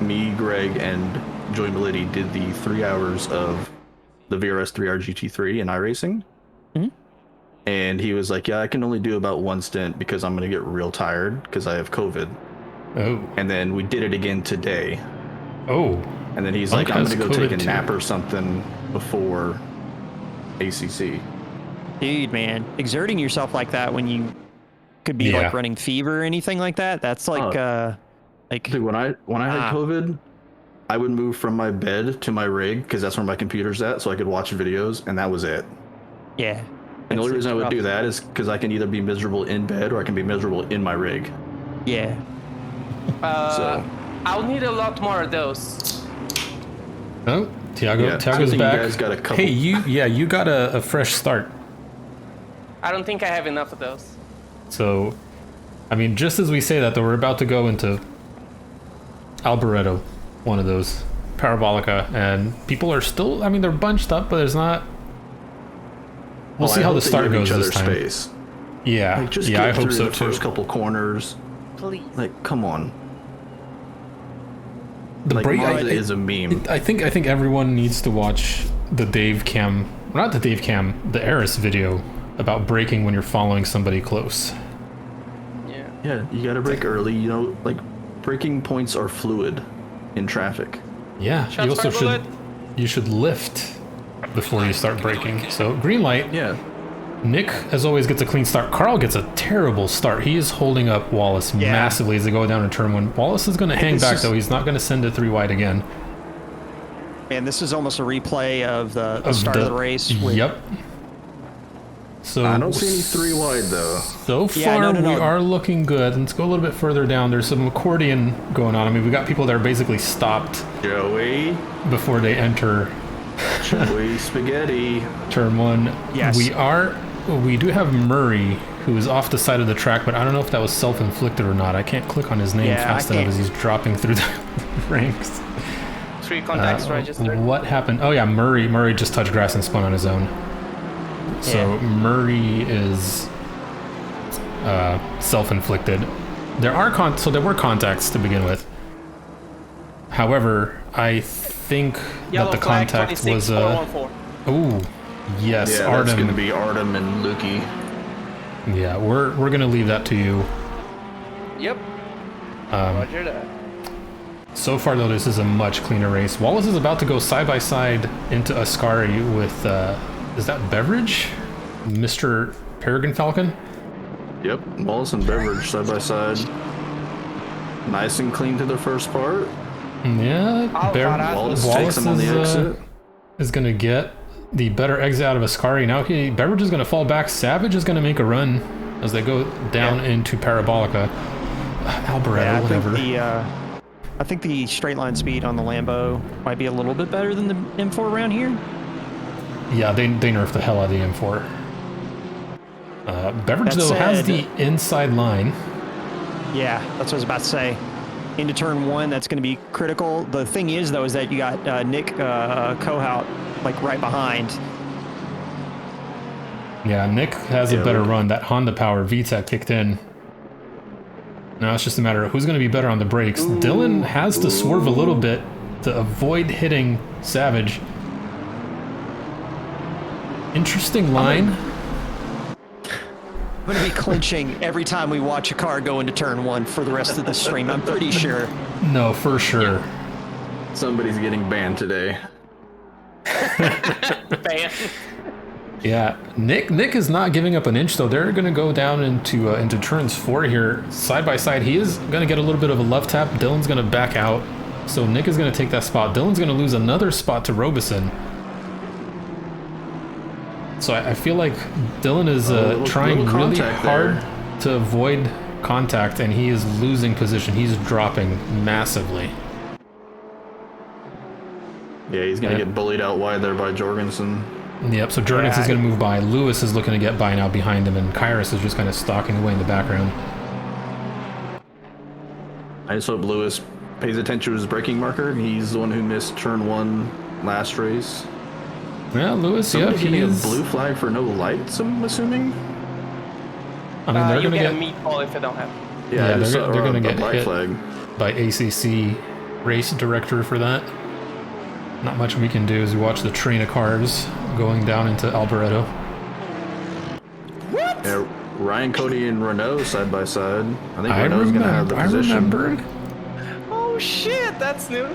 me, Greg, and Joey Militi did the 3 hours of the VRS 3R GT3 in iRacing. Mm-hmm. And he was like, yeah, I can only do about one stint because I'm going to get real tired because I have COVID. Oh. And then we did it again today. Oh. And then he's Punk like, I'm has going to go take a COVID nap too. or something before ACC. Dude, man, exerting yourself like that when you could be like running fever or anything like that. That's like, Dude, when I had COVID, I would move from my bed to my rig because that's where my computer's at, so I could watch videos, and that was it. Yeah. And the only reason I would do that is because I can either be miserable in bed or I can be miserable in my rig. Yeah. So I'll need a lot more of those. Oh, Tiago's I think back. You guys got a couple. Hey, you got a fresh start. I don't think I have enough of those. So, I mean, just as we say that, though, we're about to go into Alboreto, one of those, Parabolica, and people are still, I mean, they're bunched up, but there's not... We'll see how the start goes this time. Space. Yeah, Like, just yeah, I get hope through so the too. first couple corners. Please. Like, come on. The Like, break Monza is a meme. I think everyone needs to watch the Dave Cam, not the Dave Cam, the Eris video about braking when you're following somebody close. Yeah. Yeah, you gotta brake early. You know, like, braking points are fluid in traffic. Yeah, Shots you also fired, should lift before you start braking. So green light. Yeah. Nick, as always, gets a clean start. Carl gets a terrible start. He is holding up Wallace massively as they go down to turn one. Wallace is going to hang back, though. He's not going to send it 3 wide again. Man, this is almost a replay of the start of the race. Yep. So I don't see any 3 wide, though. So far, we are looking good. Let's go a little bit further down. There's some accordion going on. I mean, we got people that are basically stopped Joey. before they enter Joey Spaghetti. turn 1. Yes. We do have Murray, who is off the side of the track, but I don't know if that was self-inflicted or not. I can't click on his name fast enough as he's dropping through the ranks. 3 contacts registered. What happened? Oh yeah, Murray just touched grass and spun on his own. So Murray is self-inflicted. There were contacts to begin with. However, I think Yellow that the flag, contact 26, was 414. yes, Yeah, Artem. that's going to be Artem and Lukey. Yeah, we're gonna leave that to you. Yep. Roger that. So far, though, this is a much cleaner race. Wallace is about to go side by side into Ascari with is that Beveridge, Mr. Peregrine Falcon? Yep, Wallace and Beveridge side by side. Nice and clean to the first part. Yeah, Wallace takes him on the exit. Is gonna get the better exit out of Ascari. Now Beveridge is gonna fall back. Savage is gonna make a run as they go down into Parabolica. Alboreto, whatever. I think the straight line speed on the Lambo might be a little bit better than the M4 around here. Yeah, they nerfed the hell out of the M4. Beveridge, though, has the inside line. Yeah, that's what I was about to say. Into turn 1, that's going to be critical. The thing is, though, is that you got Nick Kohout like right behind. Yeah, Nick has a better run. That Honda Power VTEC kicked in. Now it's just a matter of who's going to be better on the brakes. Dylan has to swerve a little bit to avoid hitting Savage. Interesting line. I'm going to be clinching every time we watch a car go into turn 1 for the rest of the stream. I'm pretty sure. No, for sure. Somebody's getting banned today. Bam. Yeah, Nick is not giving up an inch, though. They're going to go down into turns 4 here, side by side. He is going to get a little bit of a left tap. Dylan's going to back out, so Nick is going to take that spot. Dylan's going to lose another spot to Robeson. So I feel like Dylan is trying really hard to avoid contact, and he is losing position. He's dropping massively. Yeah, he's going to get bullied out wide there by Jorgensen. Yep, so Jurgens Yeah, is going to move by. Lewis is looking to get by now behind him, and Kyrus is just kind of stalking away in the background. I just hope Lewis pays attention to his braking marker. He's the one who missed turn 1 last race. Yeah, Lewis, yeah, Somebody getting a he's... blue flag for no lights, I'm assuming? I mean, they're you going to get get... a meatball if you don't have. Yeah, I just they're saw, going to a get black hit flag. by ACC race director for that. Not much we can do as we watch the train of cars going down into Alboreto. What? Yeah, Ryan, Cody, and Renault side by side. I think Renault's going to have the position. I remembered. Oh shit, that's new.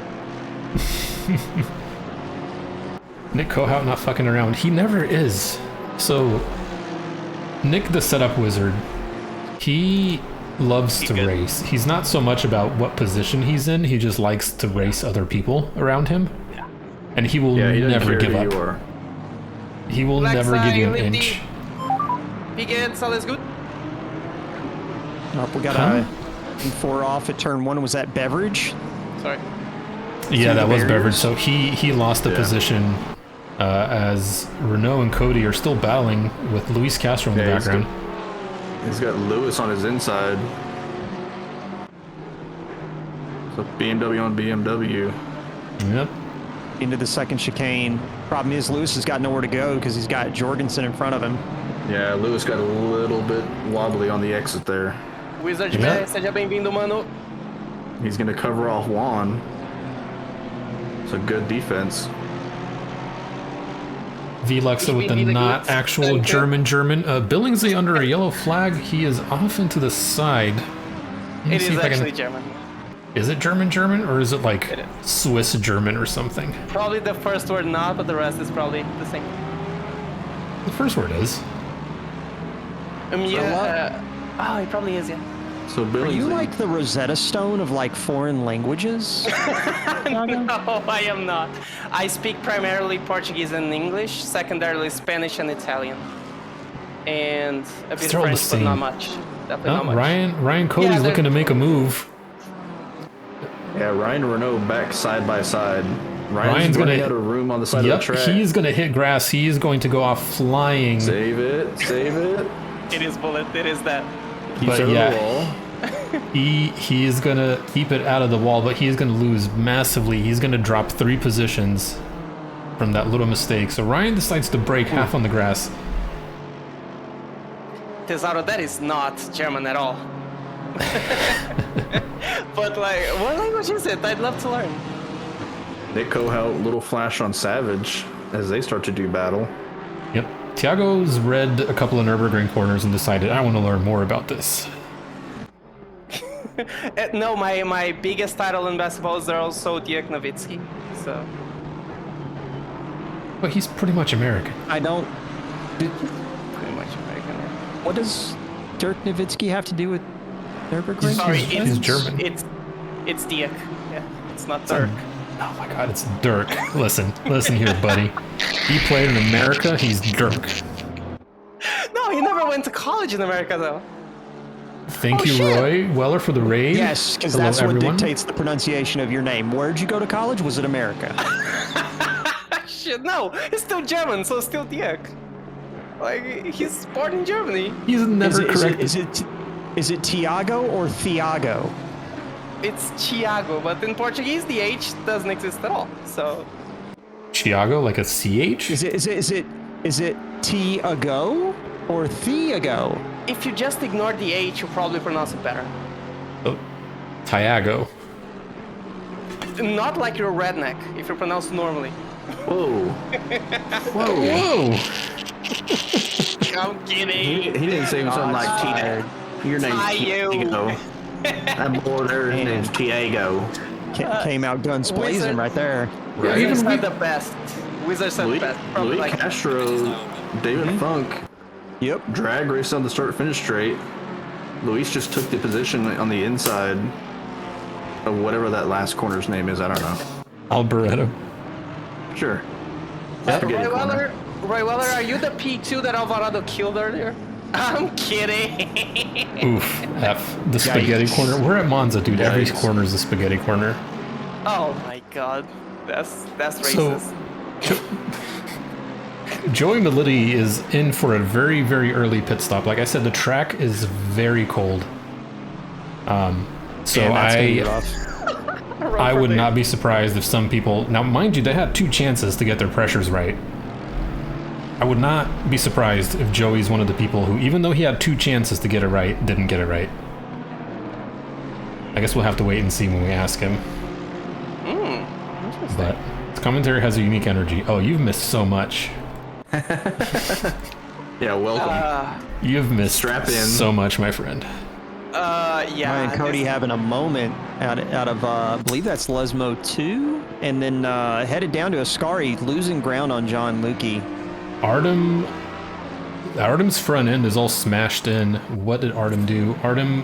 Nick Kohout not fucking around. He never is. So, Nick the setup wizard, he loves to good. race. He's not so much about what position he's in, he just likes to race other people around him. Yeah. And he will Yeah, he doesn't never care give who up. you are. He will Black never give side, you an lefty. inch. Begins, all is good. We got Huh? a 4 off at turn 1. Was that Beverage? Sorry. Yeah, that was barriers. Beverage. So he lost the Yeah. position as Renault and Cody are still battling with Luis Castro in the Yeah, he's background. He's got Lewis on his inside. So BMW on BMW. Yep. Into the second chicane. Problem is, Lewis has got nowhere to go because he's got Jorgensen in front of him. Yeah, Lewis got a little bit wobbly on the exit there. Wizard Yeah. Bear, seja bem-vindo, mano. He's going to cover off Juan. It's a good defense. Vlexa with the Really not good. actual Thank you. German. Billingsley under a yellow flag. He is off into the side. Let me It see is if I can- actually German. Is it German or is it like It is. Swiss German or something? Probably the first word not, but the rest is probably the same. The first word is. Yeah. Oh, it probably is, yeah. So Are you Billingsley, like the Rosetta Stone of like foreign languages? No, I am not. I speak primarily Portuguese and English, secondarily Spanish and Italian. And a bit They're all the French, but not same. much. Definitely Oh, not much. Ryan Cody's Yeah, looking to they're- make a move. yeah, Ryan and Renault back side by side. Ryan's running gonna- out of room on the side Yep, of the track. he's gonna hit grass. He is going to go off flying. Save it, save it. It is bullet, it is that. Keeps But it on yeah. the wall. He is gonna keep it out of the wall, but he is gonna lose massively. He's gonna drop 3 positions from that little mistake. So Ryan decides to break half on the grass. Tesaro, that is not German at all. But like, what language is it? I'd love to learn. Nick Kohout, little flash on Savage as they start to do battle. Yep. Thiago's read a couple of Nürburgring corners and decided, I want to learn more about this. No, my biggest title in basketball is also Dirk Nowitzki. So But he's pretty much American. I don't. pretty much American. Yeah. What does Dirk Nowitzki have to do with Nürburgring? Sorry, He's it's German. It's Dirk. Yeah, it's not Dirk. Oh my god, it's Dirk. Listen here, buddy. He played in America, he's Dirk. No, he never went to college in America though. Thank Oh, you, shit. Roy Weller, for the raid. Yes, because Hello, that's what everyone. dictates the pronunciation of your name. Where'd you go to college? Was it America? Shit, no, he's still German, so still Dirk. Like he's born in Germany. He's never corrected. Is it Tiago or Thiago? It's Thiago, but in Portuguese the H doesn't exist at all. So Thiago, like a CH? Is it Tiago or Thiago? if you just ignore the H, you probably pronounce it better. Oh, Thiago. Not like you're a redneck if you pronounce it normally. Whoa. Whoa. Whoa! I'm He kidding. didn't say something like Tiago. Your name's Tiago. Tiago. That boy there, his name's Tiago. Came out guns blazing Wizard. right there. Right. Wizards are the best. Wizards are the Louis, best. Probably Louis like Castro, David Funk, Yep. drag race on the start finish straight. Luis just took the position on the inside of whatever that last corner's name is. I don't know. Alboreto. Sure. Roy Spaghetti corner. Weller, are you the P2 that Alvarado killed earlier? I'm kidding. Oof. F. The spaghetti Yikes. corner. We're at Monza, dude. Every Yikes. corner is a spaghetti corner. Oh my god. That's So- racist. Joey Meliti is in for a very, very early pit stop. Like I said, the track is very cold. So And that's gonna get off. I would not be surprised if some people... Now, mind you, they had 2 chances to get their pressures right. I would not be surprised if Joey's one of the people who, even though he had 2 chances to get it right, didn't get it right. I guess we'll have to wait and see when we ask him. Interesting. But his commentary has a unique energy. Oh, you've missed so much. Yeah, welcome. You've missed Strap in. so much, my friend. Yeah. Ryan Cody having a moment out of I believe that's Lesmo 2, and then headed down to Ascari, losing ground on John Lukey. Artem's front end is all smashed in. What did Artem do? Didn't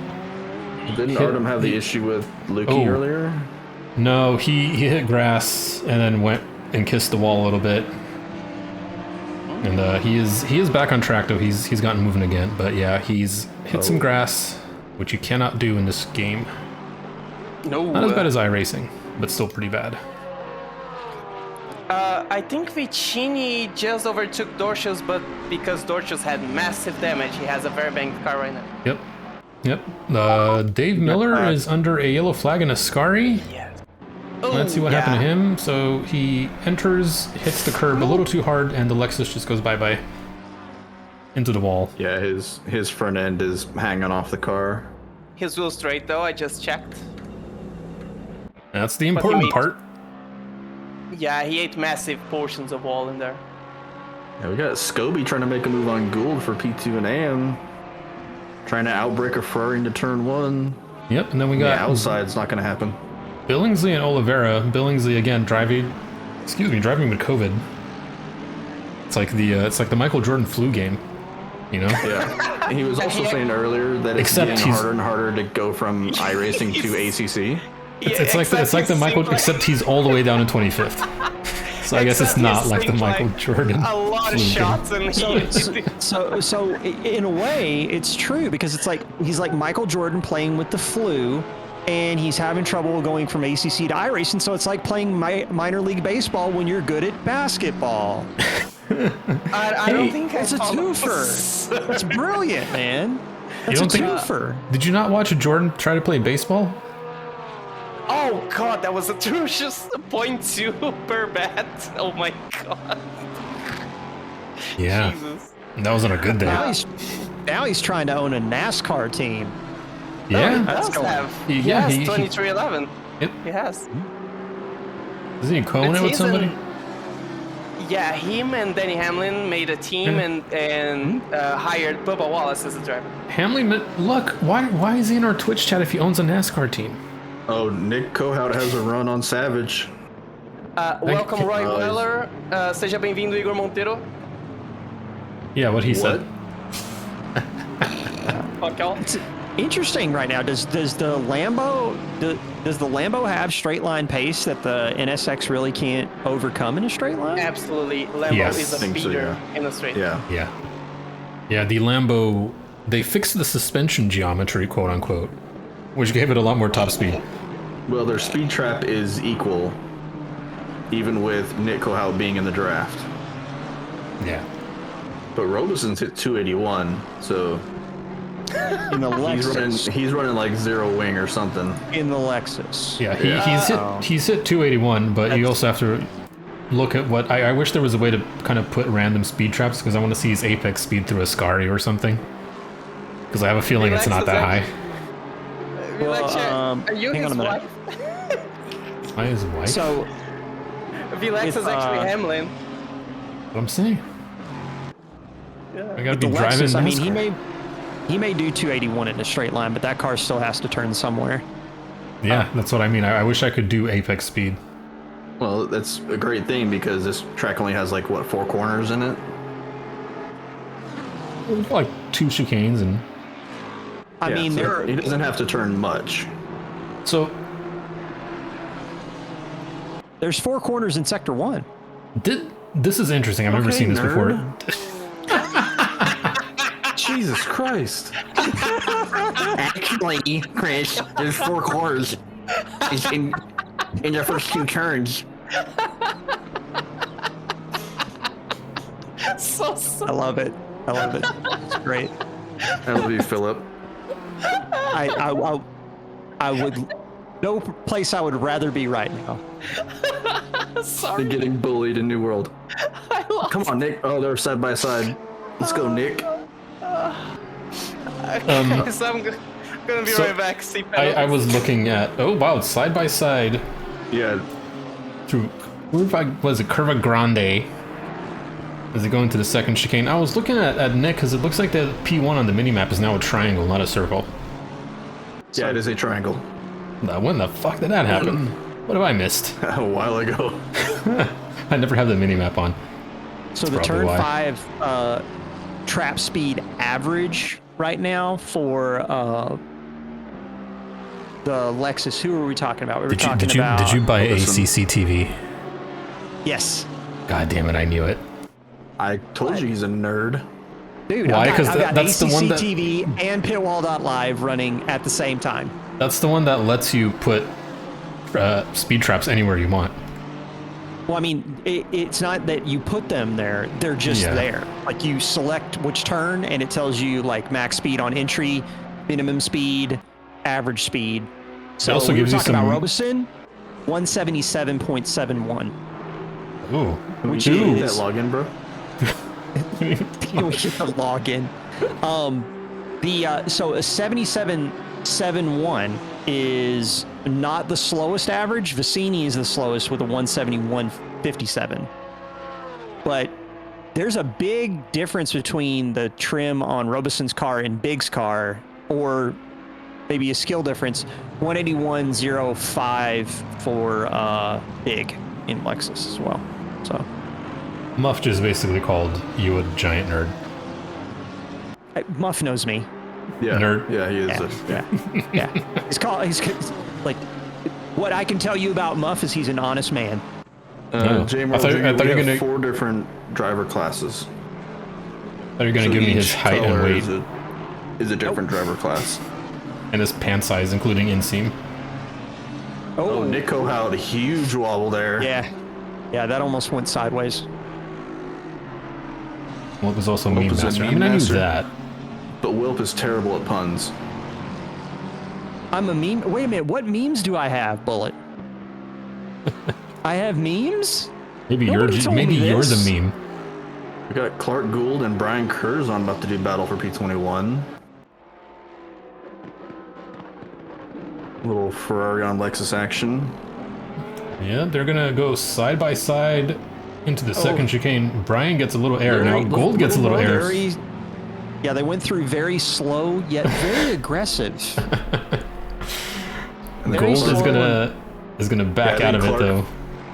hit Artem have the issue with Lukey earlier? No, he hit grass and then went and kissed the wall a little bit. And he is back on track though. He's gotten moving again. But yeah, he's hit some grass, which you cannot do in this game. No. Not as bad as iRacing, but still pretty bad. I think Vicini just overtook Dorcius, but because Dorcius had massive damage, he has a very banged car right now. Yep. Dave Miller is under a yellow flag in Ascari. Yes. Let's see what happened to him. So he enters, hits the curb a little too hard, and the Lexus just goes bye-bye into the wall. Yeah, his front end is hanging off the car. His wheel straight though, I just checked. That's the important made- part. Yeah, he ate massive portions of wall in there. Yeah, we got Scobie trying to make a move on Gould for P2 and AM. Trying to outbrake a Ferrari into turn 1. Yep, and then we Yeah, got outside's not going to happen. Billingsley and Oliveira. Billingsley again driving with COVID. It's like the Michael Jordan flu game, you know? Yeah. He was also saying earlier that it's Except getting he's- harder and harder to go from iRacing to ACC. It's like the Michael, except he's all the way down in 25th. So I guess it's not like the Michael Jordan. A lot of flu game. shots and So in a way, it's true because it's like he's like Michael Jordan playing with the flu, and he's having trouble going from ACC to iRacing. So it's like playing minor league baseball when you're good at basketball. I don't think That's a twofer. That's brilliant, man. That's don't a think- twofer. Did you not watch Jordan try to play baseball? Oh god, that was atrocious. 0.2 per bat. Oh my god. Yeah, Jesus. that wasn't a good day. Now he's trying to own a NASCAR team. Yeah, He does have. He Yeah, has he- 2311. Yep. He has. Isn't he co-owning it with season- somebody? Yeah, him and Danny Hamlin made a team and hired Bubba Wallace as a driver. Hamlin, look, why is he in our Twitch chat if he owns a NASCAR team? Oh, Nick Kohout has a run on Savage. Welcome, Roy Weller. Seja bem-vindo, Igor Monteiro. Yeah, what he said. Fuck y'all. It's interesting right now. Does the Lambo have straight line pace that the NSX really can't overcome in a straight line? Absolutely. Lambo Yes. is a I think so, speeder yeah. in the straight. Yeah. Yeah, the Lambo, they fixed the suspension geometry, quote unquote, which gave it a lot more top speed. Well, their speed trap is equal, even with Nick Kohout being in the draft. Yeah. But Robeson's hit 281, so In the Lexus. he's running like zero wing or something. In the Lexus. Yeah, he's hit 281, but you also have to look at what I wish there was a way to kind of put random speed traps because I want to see his apex speed through Ascari or something. Because I have a feeling it's not that high. Vilex, Well, are you hang his on a minute. wife? Why is white? So Vilex If, is actually Hamlin. What I'm saying. I gotta the be driving. Lexus, I mean, NASCAR. he may do 281 in a straight line, but that car still has to turn somewhere. Yeah, that's what I mean. I wish I could do apex speed. Well, that's a great thing because this track only has like what 4 corners in it. Like 2 chicanes and I mean, so he doesn't have to turn much. so. there's 4 corners in Sector 1. This is interesting. I've never seen this before. Jesus Christ! Actually, Chris, there's 4 corners. It's in the first 2 turns. So I love it. I love it. It's great. I love you, Philip. I would. No place I would rather be right now. sorry. They're getting bullied in New World. I lost. Come on, Nick. Oh, they're side by side. Let's go, Nick. Okay, so I'm gonna be so right back. See I was looking at. Oh wow, it's side by side Yeah. through. Was it Curva Grande? As they go into the second chicane, I was looking at Nick because it looks like the P1 on the minimap is now a triangle, not a circle. Yeah, it is a triangle. When the fuck did that happen? What have I missed? A while ago. I never have the minimap on. So That's the probably turn why. 5 trap speed average right now for the Lexus. Who were we talking about? We were talking about. Did you buy a Listen. CCTV? Yes. God damn it, I knew it. I told you he's a nerd. Dude, Why? I've 'Cause got that's the one that- ACC TV and Pitwall.live running at the same time. That's the one that lets you put speed traps anywhere you want. Well, I mean, it's not that you put them there; they're just Yeah. there. Like you select which turn, and it tells you like max speed on entry, minimum speed, average speed. So also we were gives you talking about some- Robeson, 177.71. Ooh. Which Can you get is- that login, bro? We get the login. So a 77.71 is not the slowest average. Vicini is the slowest with a 171.57. But there's a big difference between the trim on Robeson's car and Big's car, or maybe a skill difference. 181.05 for Big in Lexus as well. So Muff just basically called you a giant nerd. Muff knows me. Yeah. Nerd. Yeah, he is. Yeah. He's like, what I can tell you about Muff is he's an honest man. Oh. James, I thought you were we have gonna- 4 different driver classes. Are you gonna So give me his each height and color weight is a different driver class. and his pant size, including inseam? Oh, Nico had a huge wobble there. Yeah, that almost went sideways. Well, it was also Well, meme it was a master. I meme mean, I knew master. that. But Wilp is terrible at puns. I'm a meme. Wait a minute, what memes do I have, Bullet? I have memes? Maybe Nobody told me you're this. the meme. We got Clark Gould and Brian Curzon about to do battle for P21. Little Ferrari on Lexus action. Yeah, they're gonna go side by side into the second chicane. Brian gets a little air now. Gold gets a little air. Yeah, they went through very slow yet very aggressive. And then Gold slow is gonna back Yeah, I out of think it Clark though.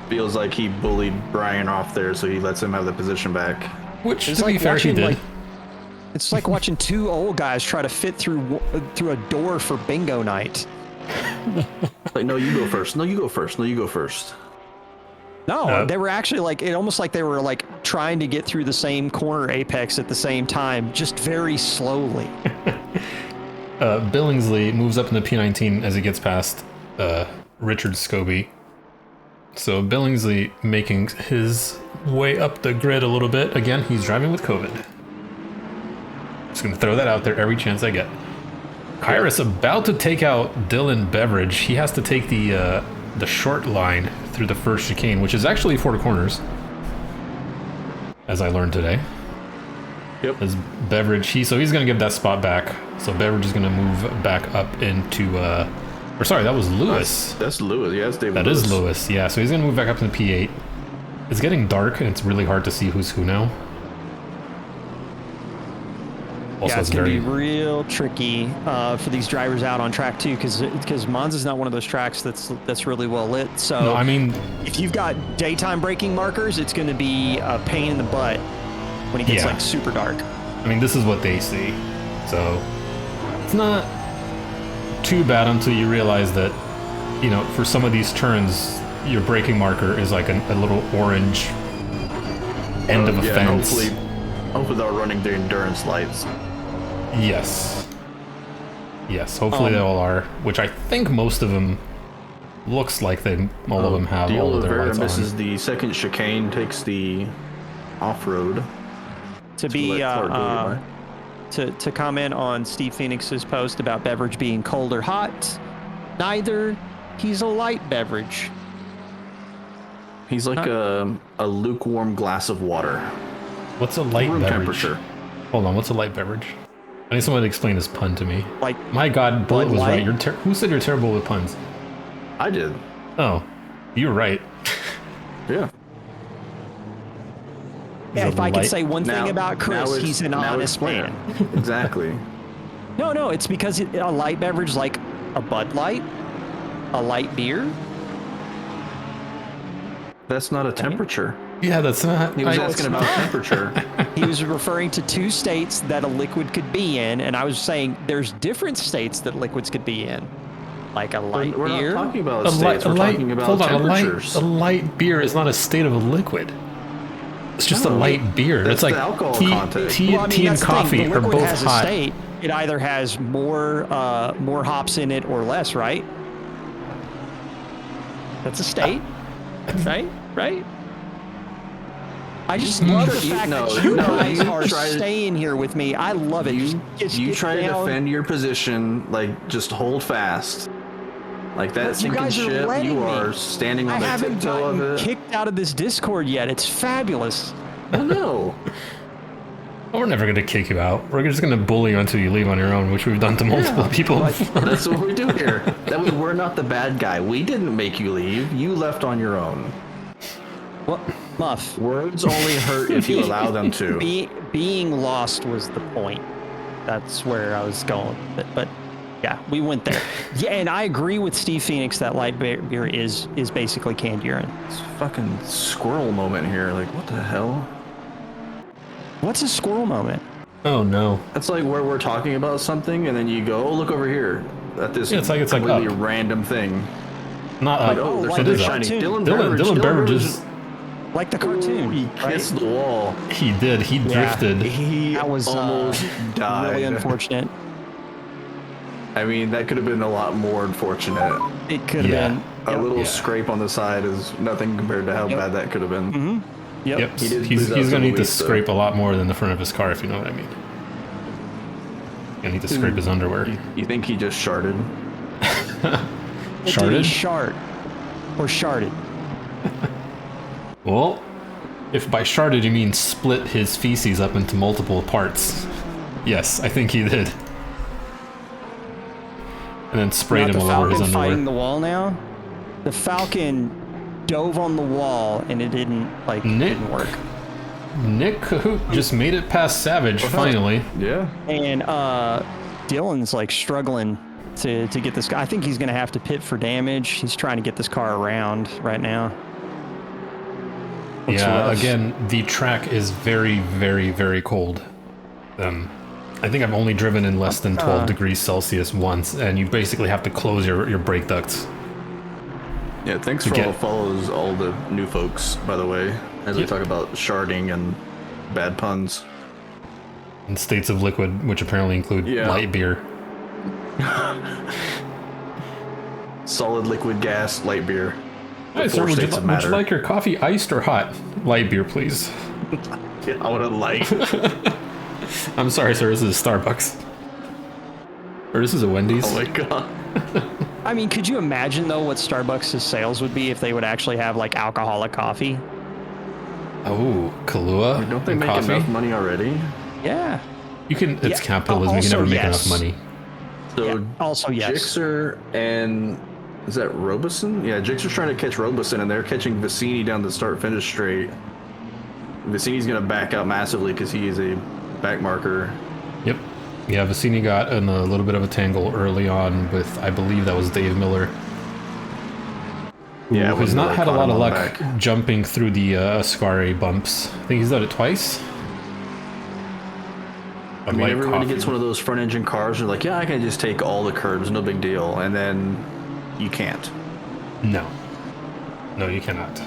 feels like he bullied Brian off there, so he lets him have the position back. Which, It's to be like fair, he watching, did. like, it's like watching two old guys try to fit through a door for bingo night. Like, no, you go first. No, you go first. No, you go first. No, they were actually like, it almost like they were like trying to get through the same corner apex at the same time, just very slowly. Billingsley moves up in the P19 as he gets past Richard Scobie. So Billingsley making his way up the grid a little bit. Again, he's driving with COVID. Just gonna throw that out there every chance I get. Kyrus about to take out Dylan Beveridge. He has to take the short line through the first chicane, which is actually 4 corners, as I learned today. Yep. As Beveridge, he's gonna give that spot back. So Beveridge is gonna move back up into or sorry, that was Lewis. That's Lewis. Yeah, that's David That is Lewis, yeah. So he's gonna move back up to the P8. It's getting dark and it's really hard to see who's who now. Also, Yeah, it's going to be real tricky for these drivers out on track too, because Monza's not one of those tracks that's really well lit. So no, I mean, if you've got daytime braking markers, it's going to be a pain in the butt when it gets Yeah. like super dark. I mean, this is what they see. So it's not too bad until you realize that, you know, for some of these turns, your braking marker is like a little orange end of a yeah, fence. hopefully they're running the endurance lights. Yes. Yes, hopefully they all are, which I think most of them looks like all of them have De all of their Oliveira lights misses on. the second chicane, takes the off-road. to be Let Clark go goodbye. to comment on Steve Phoenix's post about beverage being cold or hot. Neither. He's a light beverage. He's like a lukewarm glass of water. What's a light Room beverage? temperature. Hold on, what's a light beverage? I need someone to explain this pun to me. Like My God, Bullet Bud was Light? right. Who said you're terrible with puns? I did. Oh, you were right. Yeah. Yeah, if I could light- say one thing Now- about now Chris, it's- he's an now honest it's clear. man. Exactly. No, it's because a light beverage like a Bud Light, a light beer. That's not a temperature. Yeah, that's not. He was I- asking about temperature. He was referring to two states that a liquid could be in, and I was saying there's different states that liquids could be in, like a light We're beer. not talking about a states. light, We're talking about hold on, temperatures. a light beer is not a state of a liquid. It's just a No, light beer. that's It's like the alcohol tea, content. tea, Well, I mean, tea and that's the thing, coffee the are liquid both has hot. A state. It either has more hops in it or less, right? That's a state, right? Right? I just love the fact that you guys are staying here with me. I love it. You Just get try to down. defend your position, like just hold fast. Like that You sinking guys are ship, letting you me. are standing I on the haven't tiptoe of gotten it. kicked out of this Discord yet. It's fabulous. Oh, no. Well, we're never going to kick you out. We're just going to bully you until you leave on your own, which we've done to multiple people. That's what we do here. That way we're not the bad guy. We didn't make you leave. You left on your own. What, Muff? Words only hurt if you allow them to. Being lost was the point. That's where I was going. But yeah, we went there. Yeah, and I agree with Steve Phoenix that light beer is basically canned urine. It's fucking squirrel moment here. Like, what the hell? What's a squirrel moment? Oh, no. That's like where we're talking about something, and then you go, "Oh, look over here at this Yeah, it's like completely up. random thing." Not Like, up. oh, there's like it something is the up. shiny. cartoon. Dylan Beveridge is... Like the Ooh, cartoon. he right? kissed the wall. He did. He drifted. He That was almost died. really unfortunate. I mean, that could have been a lot more unfortunate. It could have Yeah. been. A little Yeah. scrape on the side is nothing compared to how bad that could have been. Yep. Yep. He did He's lose out going to need to week, though. scrape a lot more than the front of his car, if you know what I mean. Gonna need to scrape his underwear. You think he just sharded? Did he Sharded? shard or sharded? Well, if by sharded you mean split his feces up into multiple parts, yes, I think he did. And then sprayed Not him the all over his Falcon fighting underwear. the wall now. The Falcon dove on the wall and it didn't didn't work. Nick Cahoot just made it past Savage, finally. Yeah. And Dylan's like struggling to get this guy. I think he's gonna have to pit for damage. He's trying to get this car around right now. Looks Yeah, rough. again, the track is very, very, very cold. I think I've only driven in less than 12 degrees Celsius once, and you basically have to close your brake ducts. Yeah, thanks for all the follows, all the new folks, by the way, as we Yep. talk about sharding and bad puns. In states of liquid, which apparently include Yeah. light beer. Solid liquid gas, light beer. The Hi, sir, four would you states of would you matter. like your coffee iced or hot? Light beer, please. Yeah, I would have liked. I'm sorry, sir, this is a Starbucks. Or this is a Wendy's. Oh my god. I mean, could you imagine though what Starbucks' sales would be if they would actually have like alcoholic coffee? Oh, Kahlua Don't they and make coffee? enough money already? Yeah. You can. It's Yeah, capitalism. You can also never make yes. enough money. So Yeah, also yes. Jixer and is that Robeson? Yeah, Jixer's trying to catch Robeson, and they're catching Vicini down the start-finish straight. Vicini's gonna back out massively because he is a back marker. Yep. Yeah, Vicini got in a little bit of a tangle early on with, I believe that was Dave Miller. Yeah, who's when not Miller had a caught lot him of on luck back. jumping through the Ascari bumps. I think he's done it twice. I mean, everybody gets one of those front-engine cars, and they're like, yeah, I can just take all the curbs, no big deal, and then you can't. No. No, you cannot.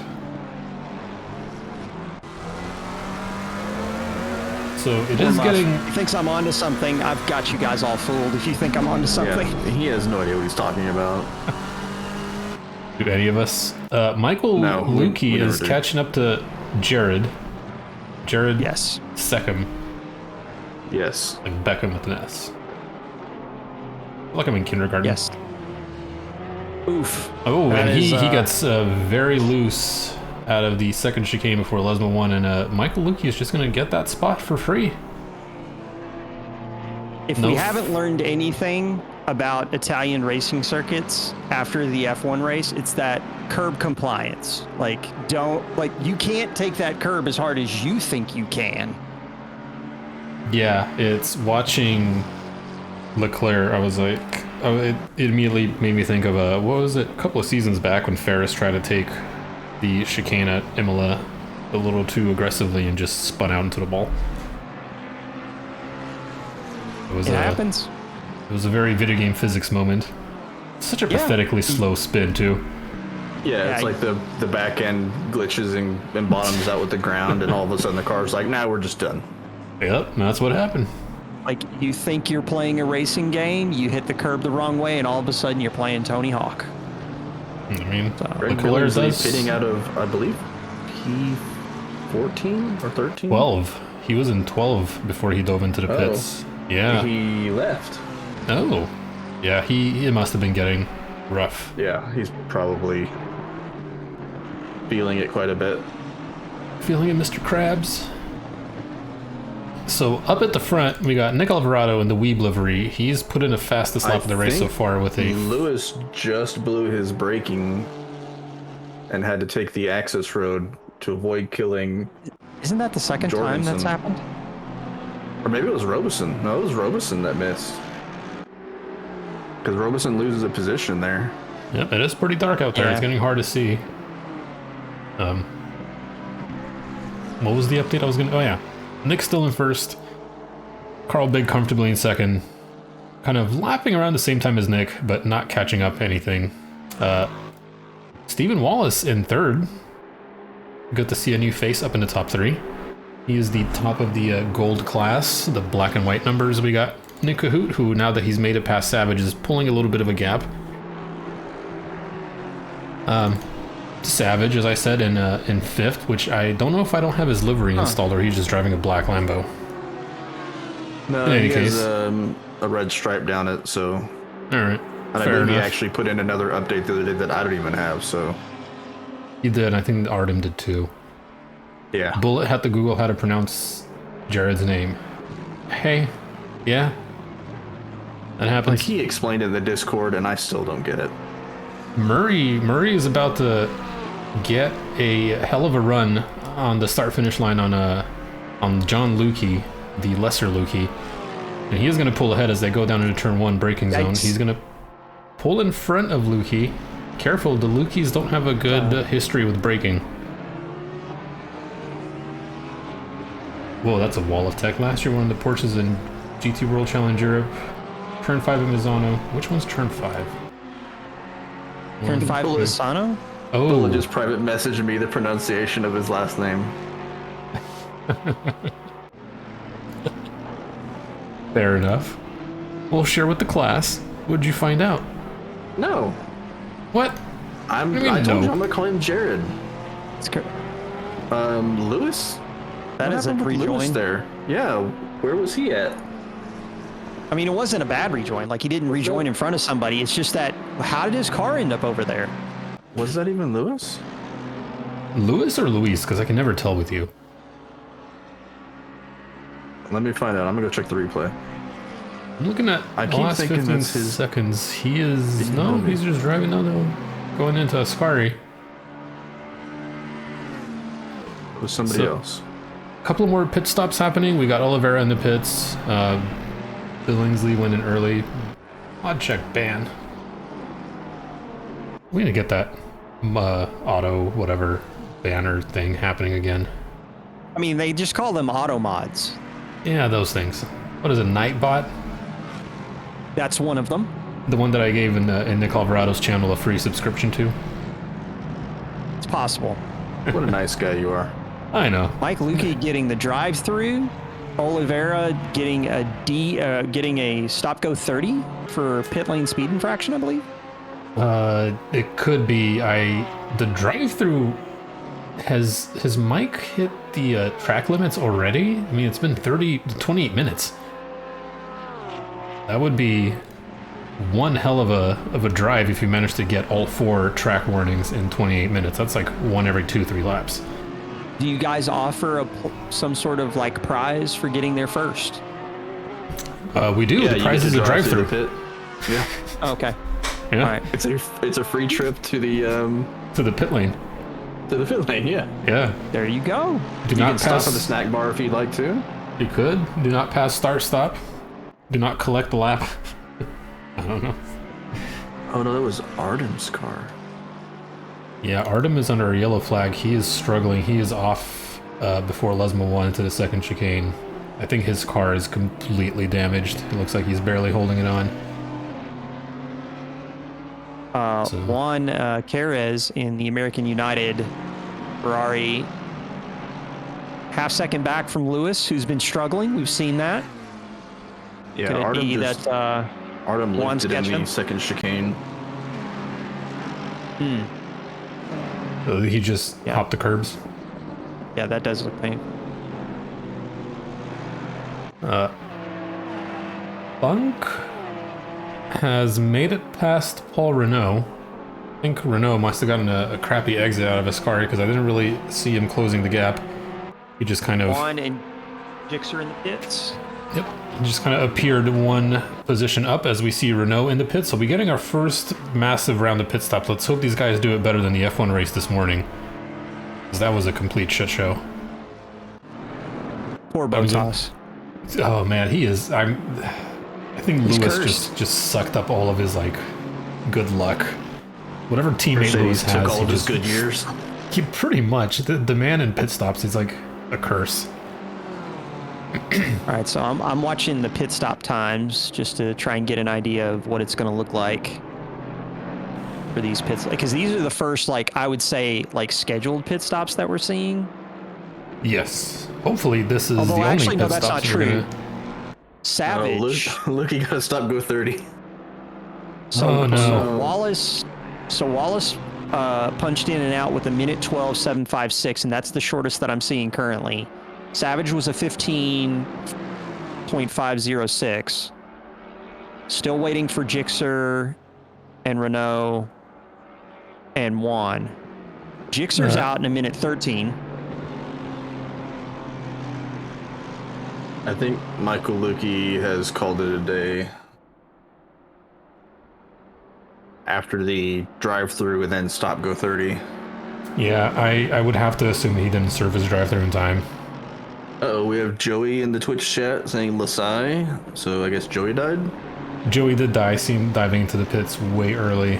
So it is getting... He thinks I'm onto something. I've got you guys all fooled. If you think I'm onto something. Yeah, he has no idea what he's talking about. Do any of us? Michael No, we Lukey never is do. catching up to Jared. Jared Yes. Seckham. Yes. Like Beckham with an S. Like I'm in kindergarten. Yes. Oof. Oh, That and he is, gets very loose out of the second chicane before Lesmo won, and Michael Lukey is just going to get that spot for free. If No. we haven't learned anything about Italian racing circuits after the F1 race, it's that curb compliance. Like, you can't take that curb as hard as you think you can. Yeah, it's watching Leclerc. I was like, it immediately made me think of what was it? A couple of seasons back when Ferris tried to take the chicane at Imola a little too aggressively and just spun out into the ball. It Happens. It was a very video game physics moment. Such a pathetically slow spin too. Yeah, it's like the back end glitches and bottoms out with the ground, and all of a sudden the car's like, nah, we're just done. Yep, that's what happened. Like, you think you're playing a racing game, you hit the curb the wrong way, and all of a sudden you're playing Tony Hawk. I mean, Greg Leclerc Miller's does pitting out of, I believe, P14 or 13? 12. He was in 12 before he dove into the pits. Yeah. He left. Oh. Yeah, he must have been getting rough. Yeah, he's probably feeling it quite a bit. Feeling it, Mr. Krabs? So up at the front, we got Nick Alvarado in the Weeb livery. He's put in the fastest lap of the race so far with a... Lewis just blew his braking and had to take the access road to avoid killing... Isn't that the second time that's happened? Or maybe it was Robeson. No, it was Robeson that missed. Because Robeson loses a position there. Yep, it is pretty dark out there. Yeah. It's getting hard to see. What was the update I was gonna... Oh yeah. Nick's still in first. Carl Big comfortably in second. Kind of lapping around the same time as Nick, but not catching up anything. Stephen Wallace in third. Good to see a new face up in the top three. He is the top of the gold class, the black and white numbers. We got Nick Cahoot, who now that he's made it past Savage is pulling a little bit of a gap. Savage, as I said, in fifth, which I don't know if I don't have his livery installed or he's just driving a black Lambo. No, In any he case. has a red stripe down it, so... Alright, And I fair believe he enough. actually put in another update the other day that I don't even have, so... He did, I think Artem did too. Yeah. Bullet had to Google how to pronounce Jared's name. Hey, yeah, that Like, happens. he explained in the Discord, and I still don't get it. Murray is about to get a hell of a run on the start-finish line on John Lukey, the lesser Lukey, and he is going to pull ahead as they go down into turn one braking zone. Yikes. He's going to pull in front of Lukey. Careful, the Lukeys don't have a good history with braking. Whoa, that's a wall of tech. Last year, one of the Porsches in GT World Challenge Europe. Turn 5 at Misano. Which one's turn 5? Turn 5 at Misano? Oh, Bullet just private messaged me the pronunciation of his last name. fair enough. We'll share with the class. What'd you find out? No. What? I mean, told no. you I'm gonna call him Jared. Lewis? That What is a happened with Lewis rejoin. there. Yeah, where was he at? I mean, it wasn't a bad rejoin. Like, he didn't rejoin in front of somebody. It's just that, how did his car end up over there? Was that even Lewis? Lewis or Luis? Because I can never tell with you. Let me find out. I'm gonna go check the replay. I'm looking at I the keep last thinking 15 that's his- seconds. He is... No, he's just driving. No. Going into Ascari. It was somebody So- else. A couple more pit stops happening. We got Oliveira in the pits. Billingsley went in early. Odd check ban. We need to get that auto whatever banner thing happening again. I mean, they just call them auto mods. Yeah, those things. What is it, Nightbot? That's one of them. The one that I gave in Nick Alvarado's channel a free subscription to. It's possible. What a nice guy you are. I know. Mike Lukey getting the drive-through. Oliveira getting a stop-go 30 for pit lane speed infraction, I believe. It could be. The drive-through Has Mike hit the track limits already? I mean, it's been 28 minutes. That would be one hell of a drive if you manage to get all 4 track warnings in 28 minutes. That's like one every 2-3 laps. Do you guys offer some sort of like prize for getting there first? We do. Yeah, The prize is a drive-through. Yeah, Okay. Yeah. All right. it's a free trip to the pit lane. pit lane. Yeah, Yeah. There you go. Do you not can stop pass. at the snack bar if you'd like to. You could. Do not pass start stop. Do not collect the lap. I don't know. Oh no, that was Artem's car. Yeah, Artem is under a yellow flag. He is struggling. He is off before Lesmo 1 into the second chicane. I think his car is completely damaged. It looks like he's barely holding it on. Juan Carez in the American United Ferrari, half second back from Lewis, who's been struggling. We've seen that. Yeah, Could it Artem be just that Artem Juan's licked it in catching? the second chicane. He just Yeah. hopped the curbs. Yeah, that does look painful. Bunk has made it past Paul Renault. I think Renault must have gotten a crappy exit out of his car because I didn't really see him closing the gap. He just kind of... Juan and Gixxer in the pits. Yep. He just kind of appeared one position up as we see Renault in the pits. So we're getting our first massive round of pit stops. Let's hope these guys do it better than the F1 race this morning, because that was a complete shit show. Poor was Bottas. Oh man, he is... I think He's Lewis cursed. just sucked up all of his like good luck. Whatever teammate Lewis took has, all he of his just... good years. He pretty much... The man in pit stops, he's like a curse. All right, so I'm watching the pit stop times just to try and get an idea of what it's going to look like for these pits, because these are the first, like, I would say, like, scheduled pit stops that we're seeing. Yes. Hopefully this is Although the actually, only no, pit that's stops not we're true. gonna... Savage. Look, you gotta stop go 30. Oh, no. So Wallace punched in and out with a minute 12.756, and that's the shortest that I'm seeing currently. Savage was a 15.506. Still waiting for Gixxer and Renault and Juan. Gixxer's out in a minute 13. I think Michael Lukey has called it a day after the drive-through and then stop go 30. Yeah, I would have to assume he didn't serve his drive-through in time. Uh-oh, we have Joey in the Twitch chat saying Lasai, so I guess Joey died? Joey did die, seen diving into the pits way early.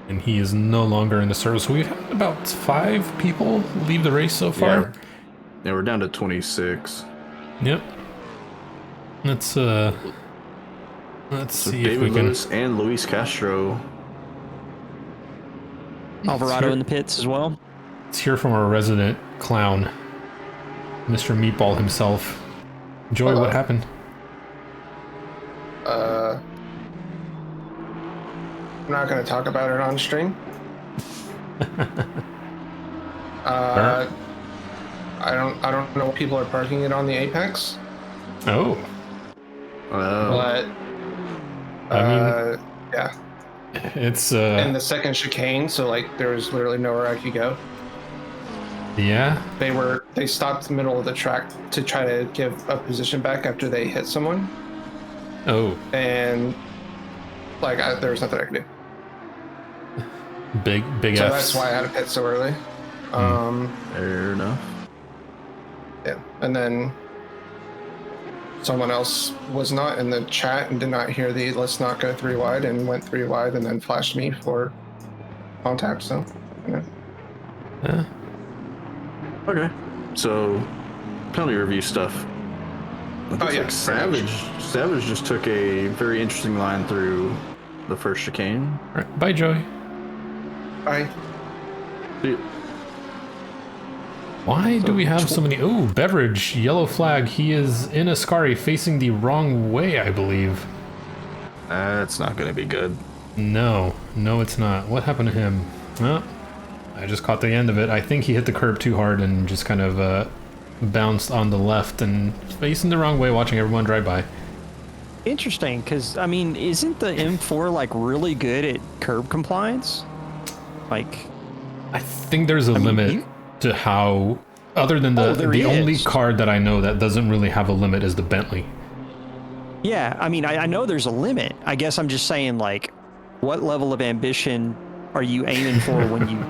And he is no longer in the service. We've had about 5 people leave the race so far. Yeah, we're down to 26. Yep. Let's see if we David can... Lewis and Luis Castro. Alvarado in the pits as well. Let's hear from our resident clown, Mr. Meatball himself. Joey, what happened? I'm not going to talk about it on stream. I don't know what people are parking it on the Apex, Oh, but I yeah, it's in the second chicane, so like there was literally nowhere I could go. yeah. They stopped the middle of the track to try to give a position back after they hit someone, Oh, and like there was nothing I could do. big So Fs. that's why I had to pit so early. Fair enough. Yeah, and then someone else was not in the chat and did not hear the "let's not go 3 wide" and went 3 wide and then flashed me for contact. So, yeah. Yeah. Okay. So, penalty review stuff. It looks yeah, like Savage just took a very interesting line through the first chicane. All right, bye, Joey. Bye. See- Why do we have so many? Oh, beverage, yellow flag. He is in Ascari facing the wrong way, I believe. That's not going to be good. No, it's not. What happened to him? Well, I just caught the end of it. I think he hit the curb too hard and just kind of bounced on the left and facing the wrong way, watching everyone drive by. Interesting, because I mean, isn't the M4 like really good at curb compliance? Like, I think there's a limit to how, other than the only car that I know that doesn't really have a limit is the Bentley. yeah, I mean, I know there's a limit. I guess I'm just saying, like, what level of ambition are you aiming for when you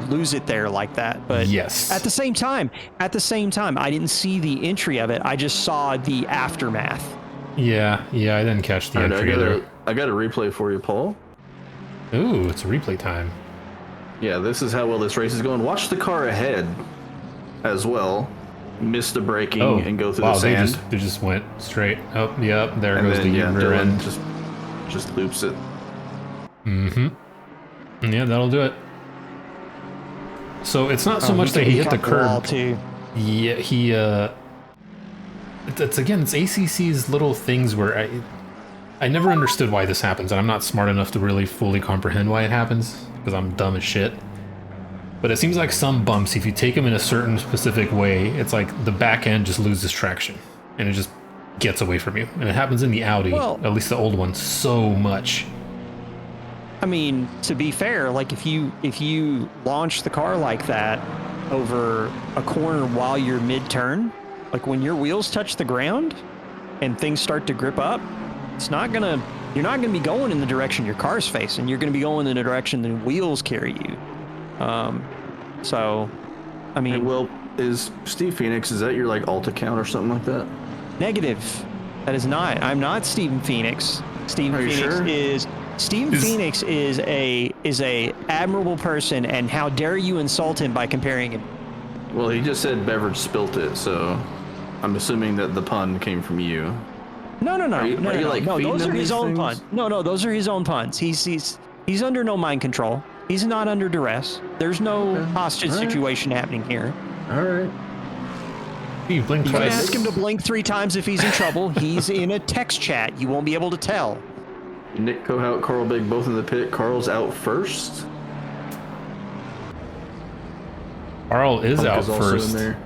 lose it there like that? But yes, at the same time, I didn't see the entry of it. I just saw the aftermath. Yeah, I didn't catch the entry either. I got a replay for you, Paul. Ooh, it's replay time. Yeah, this is how well this race is going. Watch the car ahead as well. Miss the braking and go through the sand. They just went straight. Oh, yep, there And goes then, the rear Dylan end. just loops it. Mm-hmm. Yeah, that'll do it. So it's not so much that he hit the curb. Too. Yeah, he it's ACC's little things where I never understood why this happens, and I'm not smart enough to really fully comprehend why it happens because I'm dumb as shit. But it seems like some bumps, if you take them in a certain specific way, it's like the back end just loses traction and it just gets away from you. And it happens in the Audi, at least the old one, so much. I mean, to be fair, like if you launch the car like that over a corner while you're mid-turn, like when your wheels touch the ground and things start to grip up, you're not gonna be going in the direction your car's facing. You're gonna be going in the direction the wheels carry you. So, I mean, Well, is Steve Phoenix, is that your like alt account or something like that? negative. That is not. I'm not Steven Phoenix. Steven Are you Phoenix sure? is. Steven Phoenix is a admirable person, and how dare you insult him by comparing him? Well, he just said beverage spilt it, so I'm assuming that the pun came from you. No. Are you, like, No, feeding those him are his these own things? puns. No, those are his own puns. He's under no mind control. He's not under duress. There's no hostage All right. situation happening here. All right. You blink You can twice. ask him to blink 3 times if he's in trouble. He's in a text chat. You won't be able to tell. Nick Kohout, Carl Big, both in the pit. Carl's out first. Carl is Punk out is also first. in there.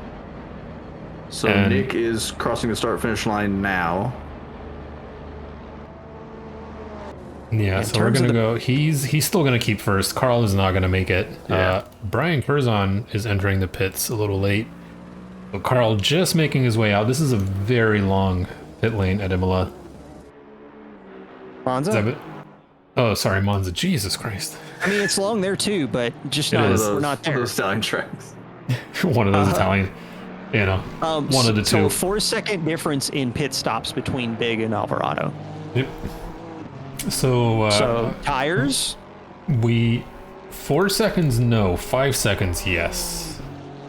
So And- Nick is crossing the start-finish line now. Yeah, In so we're terms of gonna go. He's still gonna keep first. Carl is not gonna make it. Yeah. Brian Curzon is entering the pits a little late. So Carl just making his way out. This is a very long pit lane at Imola. Monza? Is that it? Oh, sorry, Monza. Jesus Christ. I mean, it's long there too, but just It not. is. We're not there. Those Italian tracks. One of those Italian, one of the So two. 4-second difference in pit stops between Big and Alvarado. Yep. So, So tires. 4 seconds, no. 5 seconds, yes.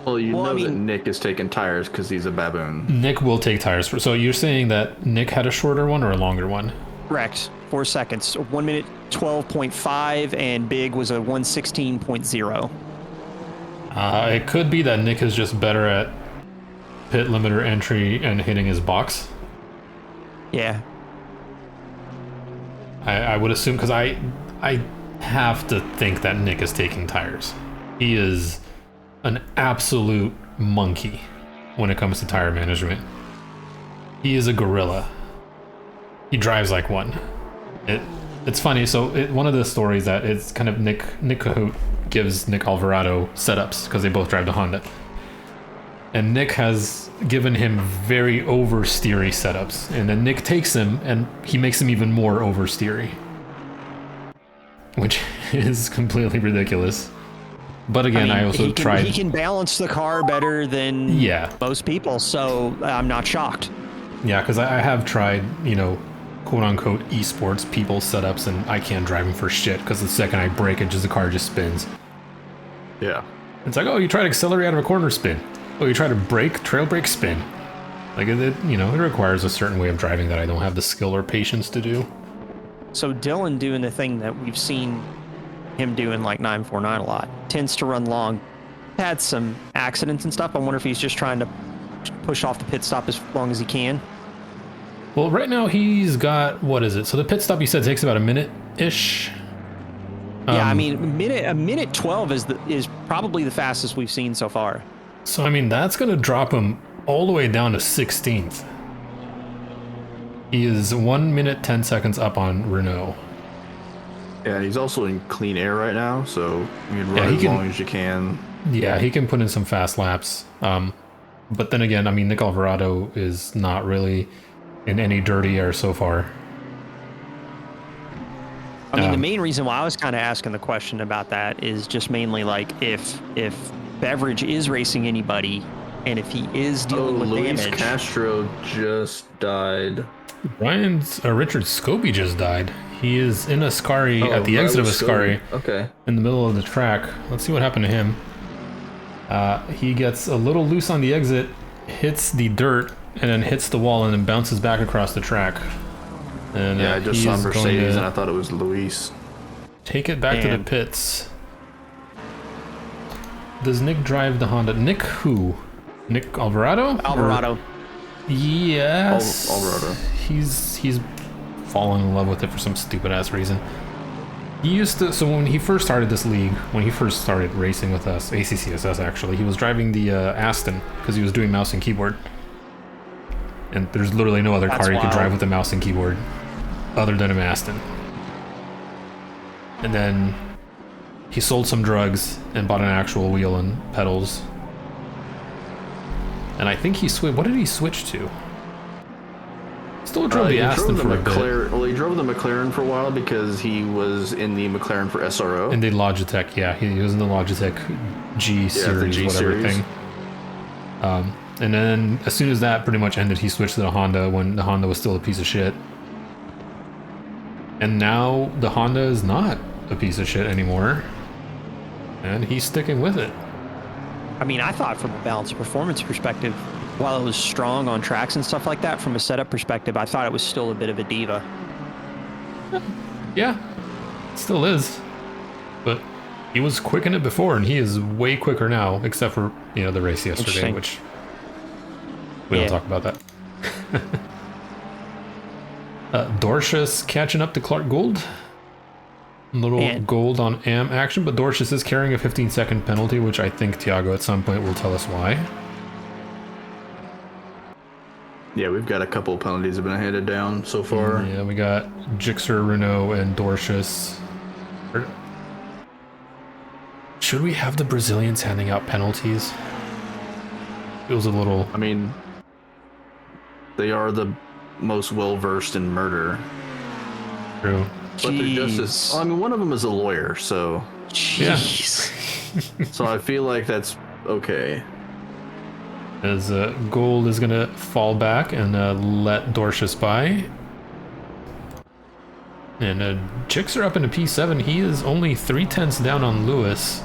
Well, Well, I that mean- Nick is taking tires because he's a baboon. Nick will take tires. So you're saying that Nick had a shorter one or a longer one? Correct. 4 seconds. 1 minute 12.5, and Big was a 116.0. It could be that Nick is just better at pit limiter entry and hitting his box. Yeah. I would assume, because I have to think that Nick is taking tires. He is an absolute monkey when it comes to tire management. He is a gorilla. He drives like one. It's funny. So one of the stories that it's kind of Nick Cahoot gives Nick Alvarado setups because they both drive the Honda. And Nick has given him very oversteery setups. And then Nick takes them and he makes them even more oversteery. Which is completely ridiculous. But again, I also tried... He can balance the car better than most people, so I'm not shocked. Yeah, because I have tried, quote-unquote esports people setups, and I can't drive them for shit, because the second I brake, the car just spins. Yeah. It's like, oh, you try to accelerate out of a corner, spin. Oh, you try to brake, trail brake, spin. Like, it requires a certain way of driving that I don't have the skill or patience to do. So Dylan doing the thing that we've seen him doing like 949 a lot, tends to run long. Had some accidents and stuff. I wonder if he's just trying to push off the pit stop as long as he can. Well, right now he's got, what is it? So the pit stop you said takes about a minute-ish. Yeah, I mean, a minute 12 is probably the fastest we've seen so far. So I mean, that's gonna drop him all the way down to 16th. He is 1 minute 10 seconds up on Renault. Yeah, and he's also in clean air right now, so you can run as long as you can. Yeah, he can put in some fast laps. But then again, I mean, Nick Alvarado is not really in any dirty air so far. I mean, the main reason why I was kind of asking the question about that is just mainly like if Beveridge is racing anybody, and if he is dealing with Luis damage. Castro just died. Richard Scobie just died. He is in Ascari at the exit of Ascari. Okay. In the middle of the track. Let's see what happened to him. He gets a little loose on the exit, hits the dirt, and then hits the wall and then bounces back across the track. And Yeah, I just saw Mercedes and I thought it was Luis. Take it back to the pits. Does Nick drive the Honda? Nick who? Nick Alvarado? Alvarado. Yes. Alvarado. He's fallen in love with it for some stupid ass reason. He used to, so when he first started this league, when he first started racing with us, ACCSS actually, he was driving the Aston because he was doing mouse and keyboard. And there's literally no other car you could drive with a mouse and keyboard other than an Aston. And then he sold some drugs and bought an actual wheel and pedals. And I think he switched. What did he switch to? Still drove the Aston for a bit. Well, he drove the McLaren for a while because he was in the McLaren for SRO. And the Logitech, yeah, he was in the Logitech G series, whatever thing. And then as soon as that pretty much ended, he switched to the Honda when the Honda was still a piece of shit. And now the Honda is not a piece of shit anymore. And he's sticking with it. I mean, I thought from a balanced performance perspective, while it was strong on tracks and stuff like that, from a setup perspective, I thought it was still a bit of a diva. Yeah, still is. But he was quick in it before, and he is way quicker now, except for, you know, the race yesterday, which we don't talk about that. Dorcius catching up to Clark Gould. Little Gold on AM action, but Dorcius is carrying a 15-second penalty, which I think Thiago at some point will tell us why. Yeah, we've got a couple of penalties that have been handed down so far. Yeah, we got Gixxer, Renault, and Dorcius. Should we have the Brazilians handing out penalties? Feels a little... I mean, they are the most well-versed in murder. True. But they're just as... I mean, one of them is a lawyer, so... Jeez. So I feel like that's okay. As Gold is going to fall back and let Dorcius by. And Gixxer up into P7. He is only 0.3 down on Lewis.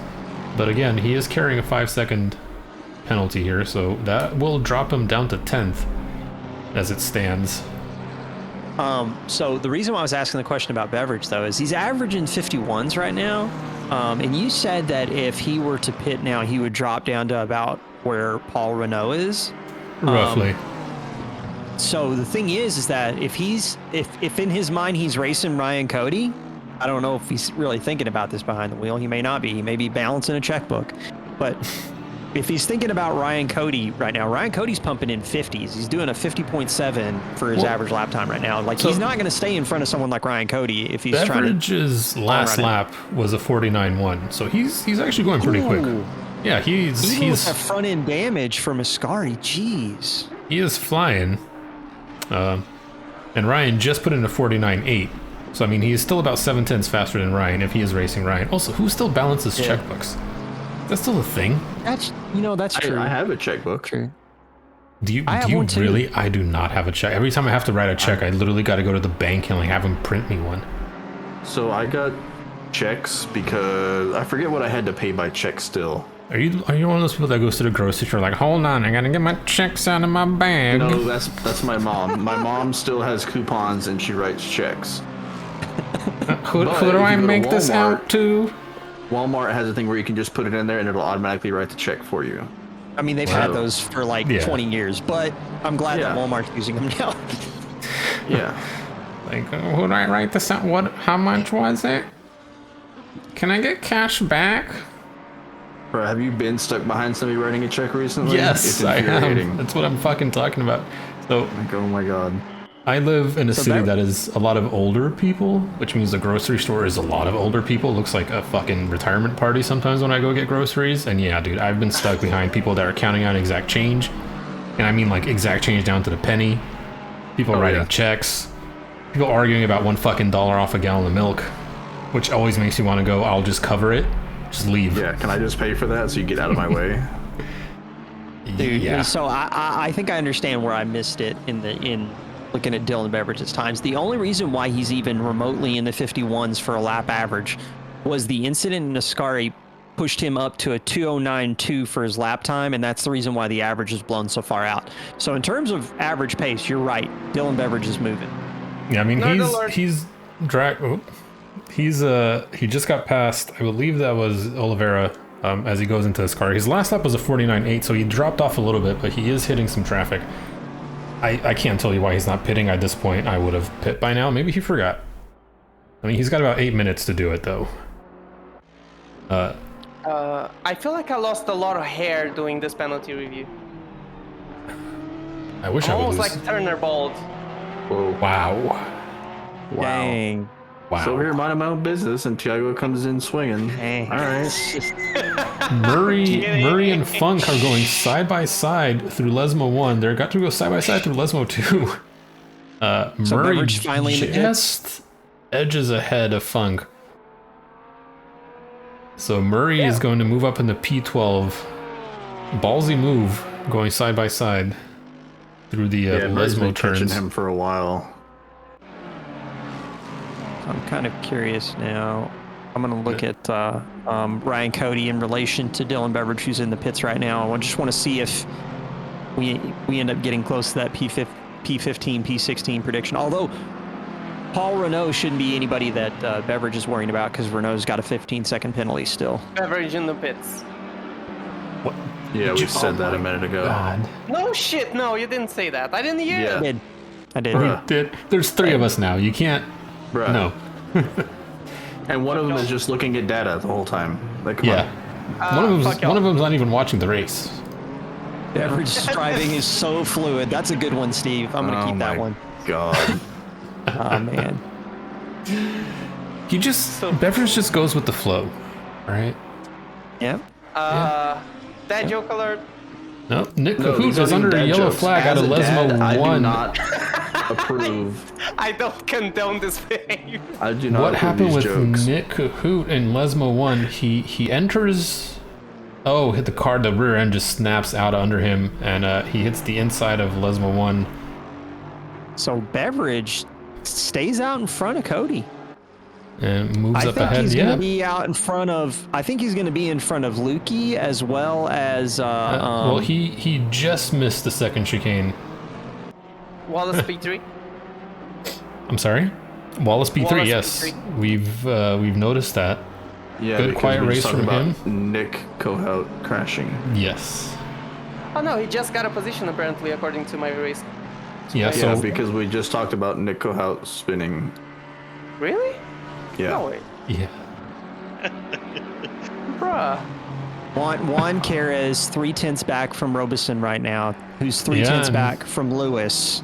But again, he is carrying a 5-second penalty here, so that will drop him down to 10th as it stands. So the reason why I was asking the question about Beveridge, though, is he's averaging 51s right now. And you said that if he were to pit now, he would drop down to about where Paul Renault is. Roughly. So the thing is that if in his mind he's racing Ryan Cody, I don't know if he's really thinking about this behind the wheel. He may not be. He may be balancing a checkbook. But if he's thinking about Ryan Cody right now, Ryan Cody's pumping in 50s. He's doing a 50.7 for his average lap time right now. Like, so he's not going to stay in front of someone like Ryan Cody if he's trying to... Beverage's last lap was a 49.1, so he's actually going pretty quick. Yeah, he's with that front end damage from Ascari, jeez. He is flying. And Ryan just put in a 49.8. So I mean, he is still about 7/10 faster than Ryan if he is racing Ryan. Also, who still balances checkbooks? That's still a thing. That's true. I have a checkbook. True. Do you really? I do not have a check. Every time I have to write a check, I literally got to go to the bank and like have them print me one. So I got checks because I forget what I had to pay by check still. Are you one of those people that goes to the grocery store like, hold on, I gotta get my checks out of my bag? No, that's my mom. My mom still has coupons and she writes checks. Who do I make this out to? Walmart has a thing where you can just put it in there and it'll automatically write the check for you. I mean, they've had those for like 20 years, but I'm glad that Walmart's using them now. Yeah. Like, who do I write this out? How much was it? Can I get cash back? Bro, have you been stuck behind somebody writing a check recently? Yes, It's I infuriating. am. That's what I'm fucking talking about. So Like, oh my god. I live in a city that- that is a lot of older people, which means the grocery store is a lot of older people. It looks like a fucking retirement party sometimes when I go get groceries. And yeah, dude, I've been stuck behind people that are counting out exact change. And I mean like exact change down to the penny. People writing yeah. checks. People arguing about $1 fucking off a gallon of milk, which always makes you want to go, I'll just cover it. Just leave. Yeah, can I just pay for that so you get out of my way? Dude, yeah. so I think I understand where I missed it in looking at Dylan Beverage's times. The only reason why he's even remotely in the 51s for a lap average was the incident in Ascari pushed him up to a 209.2 for his lap time, and that's the reason why the average is blown so far out. So in terms of average pace, you're right. Dylan Beveridge is moving. Yeah, I mean Nerd alert. he just got past, I believe that was Oliveira, as he goes into his car. His last lap was a 49.8, so he dropped off a little bit, but he is hitting some traffic. I can't tell you why he's not pitting at this point. I would have pit by now. Maybe he forgot. I mean, he's got about 8 minutes to do it, though. I feel like I lost a lot of hair doing this penalty review. I wish I would Almost lose. like Turner bald. Whoa. Wow. Dang. Wow. So over here minding my own business and Tiago comes in swinging. Dang. All right. Murray and Funk are going side by side through Lesmo 1. They're got to go side by side through Lesmo 2. So Murray Beveridge finally in the pits? just edges ahead of Funk. So Murray is going to move up in the P12. Ballsy move, going side by side through the Yeah, Murray's Lesmo been catching turns. him for a while. I'm kind of curious now. I'm going to look at Ryan Cody in relation to Dylan Beveridge, who's in the pits right now. I just want to see if we end up getting close to that P15, P16 prediction. Although Paul Renault shouldn't be anybody that Beveridge is worrying about because Renault's got a 15-second penalty still. Beverage in the pits. Yeah, we said that a minute ago. God. No shit, no, you didn't say that. I didn't hear Yeah. it. I did. Bruh. There's 3 of us now. You can't. Bruh. No. And one of them is just looking at data the whole time. Like, come Yeah. on. Fuck y'all. One of them's not even watching the race. Beveridge's driving is so fluid. That's a good one, Steve. I'm going to Oh keep that my one. God. Oh, man. He just Beveridge just goes with the flow, right? Yep. Dad joke alert. No, Nick No, Cahoot these is aren't under a dad yellow jokes. flag out As of a dad, Lesmo I 1. do not approve. I don't condone this behavior. I do not What approve happened these with jokes. Nick Cahoot in Lesmo 1? He enters. Oh, hit the car. The rear end just snaps out under him, and he hits the inside of Lesmo 1. So Beveridge stays out in front of Cody. And moves I up think ahead. he's going Yeah. to be out in front of. I think he's going to be in front of Lukey as well as. Well, he just missed the second chicane. Wallace P3. I'm sorry. Wallace P3. Wallace Yes, P3. we've noticed that. Yeah, Good because quiet we race just talked from about Nick Cohout crashing. Yes. Oh no, he just got a position apparently according to my race. Yeah. Yeah, So because we just talked about Nick Cohout spinning. Really? Yeah. No way. yeah. Bruh. Juan Carez 3/10 back from Robeson right now, who's 3/10 Yeah, back from Lewis.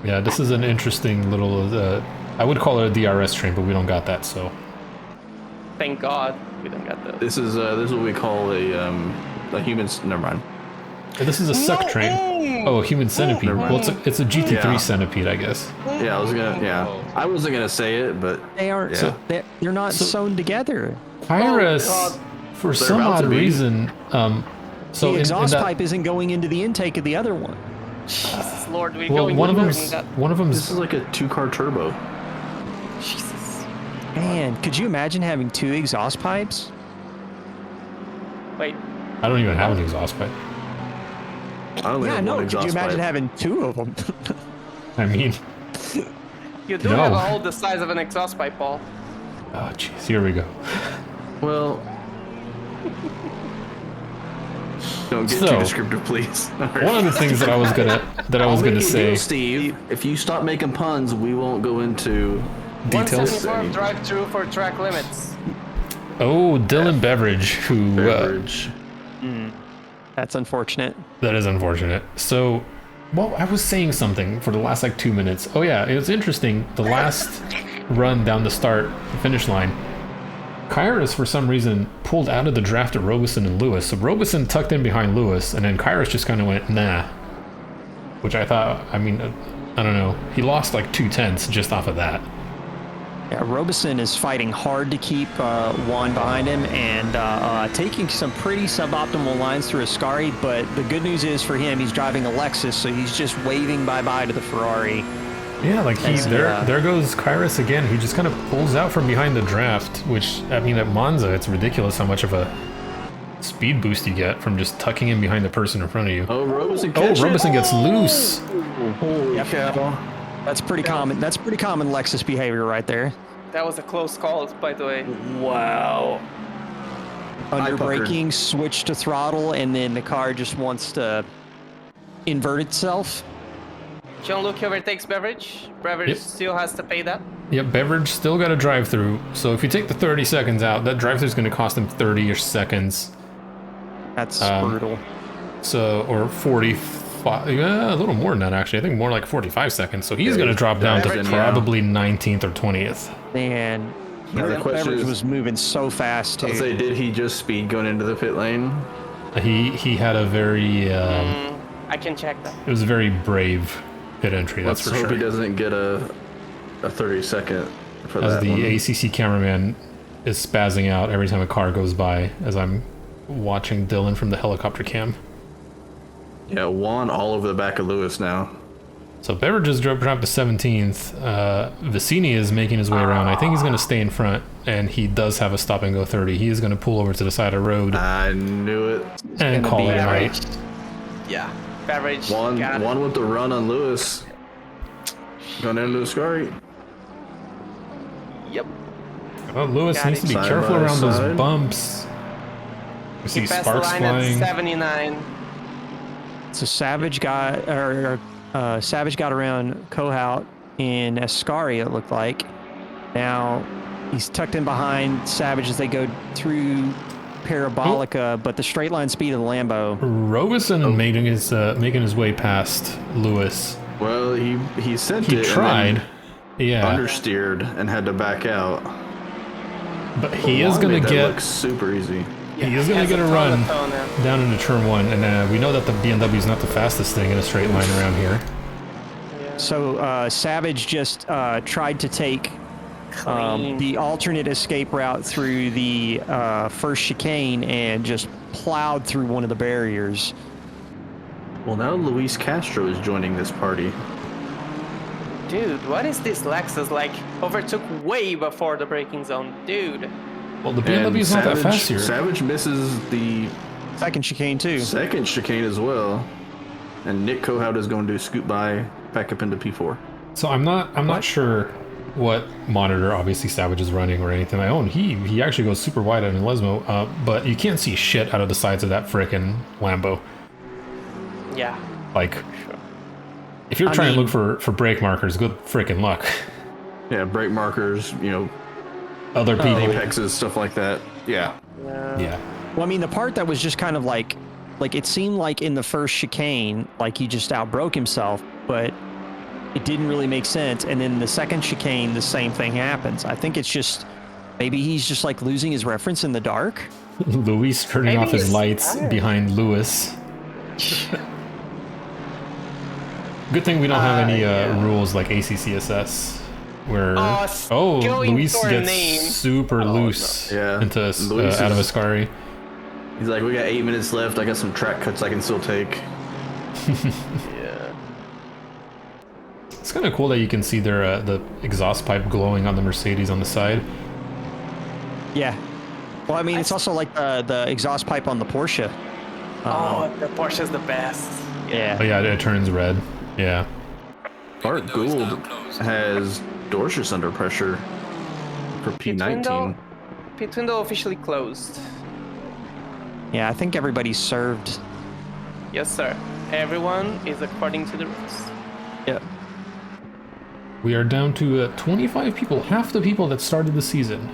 Yeah, this is an interesting little. I would call it a DRS train, but we don't got that. So Thank God we don't got that. This is what we call a human. Never mind. this is a suck train. Oh, a human centipede. Never mind. Well, it's a GT3 Yeah. centipede, I guess. Yeah, I was gonna. Yeah, I wasn't gonna say it, but They aren't. Yeah. They're not sewn together. Pyrus, God. for They're some about odd to be. reason, so The in exhaust that, pipe isn't going into the intake of the other one. Jesus Lord, we're well, going one of deeper them's than this is like a 2-car turbo. that. Jesus. Man, could you imagine having 2 exhaust pipes? Wait. I don't even have an exhaust pipe. I only Yeah, have no. one Could you exhaust imagine pipe. having 2 of them? I mean, You do No. have a hole the size of an exhaust pipe, Paul. oh jeez, here we go. Well, don't get So, too descriptive, please. One of the things that I was gonna say, Steve. If you stop making puns, we won't go into details. 174 drive through for track limits. Oh, Dylan Beveridge, who Beveridge. That's unfortunate. that is unfortunate. So, well, I was saying something for the last like 2 minutes. Oh yeah, it was interesting. The last run down the finish line, Kyrus for some reason pulled out of the draft of Robeson and Lewis. So Robeson tucked in behind Lewis, and then Kyrus just kind of went nah, which I thought. I mean, I don't know. He lost like 2/10 just off of that. Yeah, Robeson is fighting hard to keep Juan behind him and taking some pretty suboptimal lines through Ascari, but the good news is for him, he's driving a Lexus, so he's just waving bye-bye to the Ferrari. Yeah, like there goes Kyrus again. He just kind of pulls out from behind the draft, which, I mean, at Monza, it's ridiculous how much of a speed boost you get from just tucking in behind the person in front of you. Oh, Robeson Gets loose. Holy cow. That's pretty common. That's pretty common Lexus behavior right there. That was a close call, by the way. Wow. Under puckered. braking, switch to throttle, and then the car just wants to invert itself. Jean-Luc overtakes Beveridge. Beveridge Yep. still has to pay that. Yep, Beveridge still got a drive-through. So if you take the 30 seconds out, that drive-through is going to cost him 30-ish seconds. That's Um, brutal. So, or 45, yeah, a little more than that actually. I think more like 45 seconds. So he's going to drop down to Beveridge, probably 19th or 20th. And Now the question Beveridge is, was moving so fast I'll too. say, did he just speed going into the pit lane? He had a very, I can check that. it was a very brave pit entry, that's Let's for hope he sure. doesn't get a 30-second for As that the one. ACC cameraman is spazzing out every time a car goes by as I'm watching Dylan from the helicopter cam. Yeah, Juan all over the back of Lewis now. So Beveridge just dropped to 17th. Vicini is making his way around. I think he's going to stay in front, and he does have a stop and go 30. He is going to pull over to the side of the road I knew it. and gonna call be it a Beveridge. night. Yeah. Beveridge. Juan got it. with the run on Lewis. Going into Ascari. Yep. Well, Lewis Got needs to be it. Side careful by around those side. bumps. We see He passed the sparks line flying. at 79. So Savage got around Kohout in Ascari, it looked like. Now he's tucked in behind Savage as they go through Parabolica, but the straight line speed of the Lambo. Robeson making his way past Lewis. Well, he sent He it tried, and then yeah, understeered and had to back out. but he is Juan going made to that get look super easy. he is going to Has get a ton run of tone now. down into turn one, and we know that the BMW is not the fastest thing in a straight line around here. So Savage just tried to take Clean. the alternate escape route through the first chicane and just plowed through one of the barriers. Well, now Luis Castro is joining this party. Dude, what is this Lexus like? Overtook way before the braking zone. Dude. Well, the BMW is not that fast here. Savage misses the Second chicane too. second chicane as well. And Nick Kohout is going to scoot by back up into P4. So I'm not sure what monitor obviously Savage is running or anything. I own he actually goes super wide on Lesmo, but you can't see shit out of the sides of that frickin' Lambo. Yeah. Like, if you're trying to look for brake markers, good frickin' luck. Yeah, brake markers, Other people, apexes, stuff like that. Yeah. yeah. Well, I mean, the part that was just kind of like it seemed like in the first chicane, like he just outbroke himself, but it didn't really make sense. And then the second chicane, the same thing happens. I think it's just maybe he's just like losing his reference in the dark. Luis turning Maybe off his he's lights tired. behind Lewis. Good thing we don't have any rules like ACCSS, where going Luis for a gets name. super loose no. Yeah. into Luis out of is- Ascari. He's like, we got 8 minutes left. I got some track cuts I can still take. Yeah. It's kind of cool that you can see their the exhaust pipe glowing on the Mercedes on the side. Yeah. Well, I mean, it's also like the exhaust pipe on the Porsche. Oh, the Porsche's the best. Oh Yeah. yeah, it turns red. Yeah. Art Gould has Dorsus under pressure for P19. Pit window officially closed. Yeah, I think everybody's served. Yes, sir. Everyone is according to the rules. Yeah. We are down to 25 people, half the people that started the season.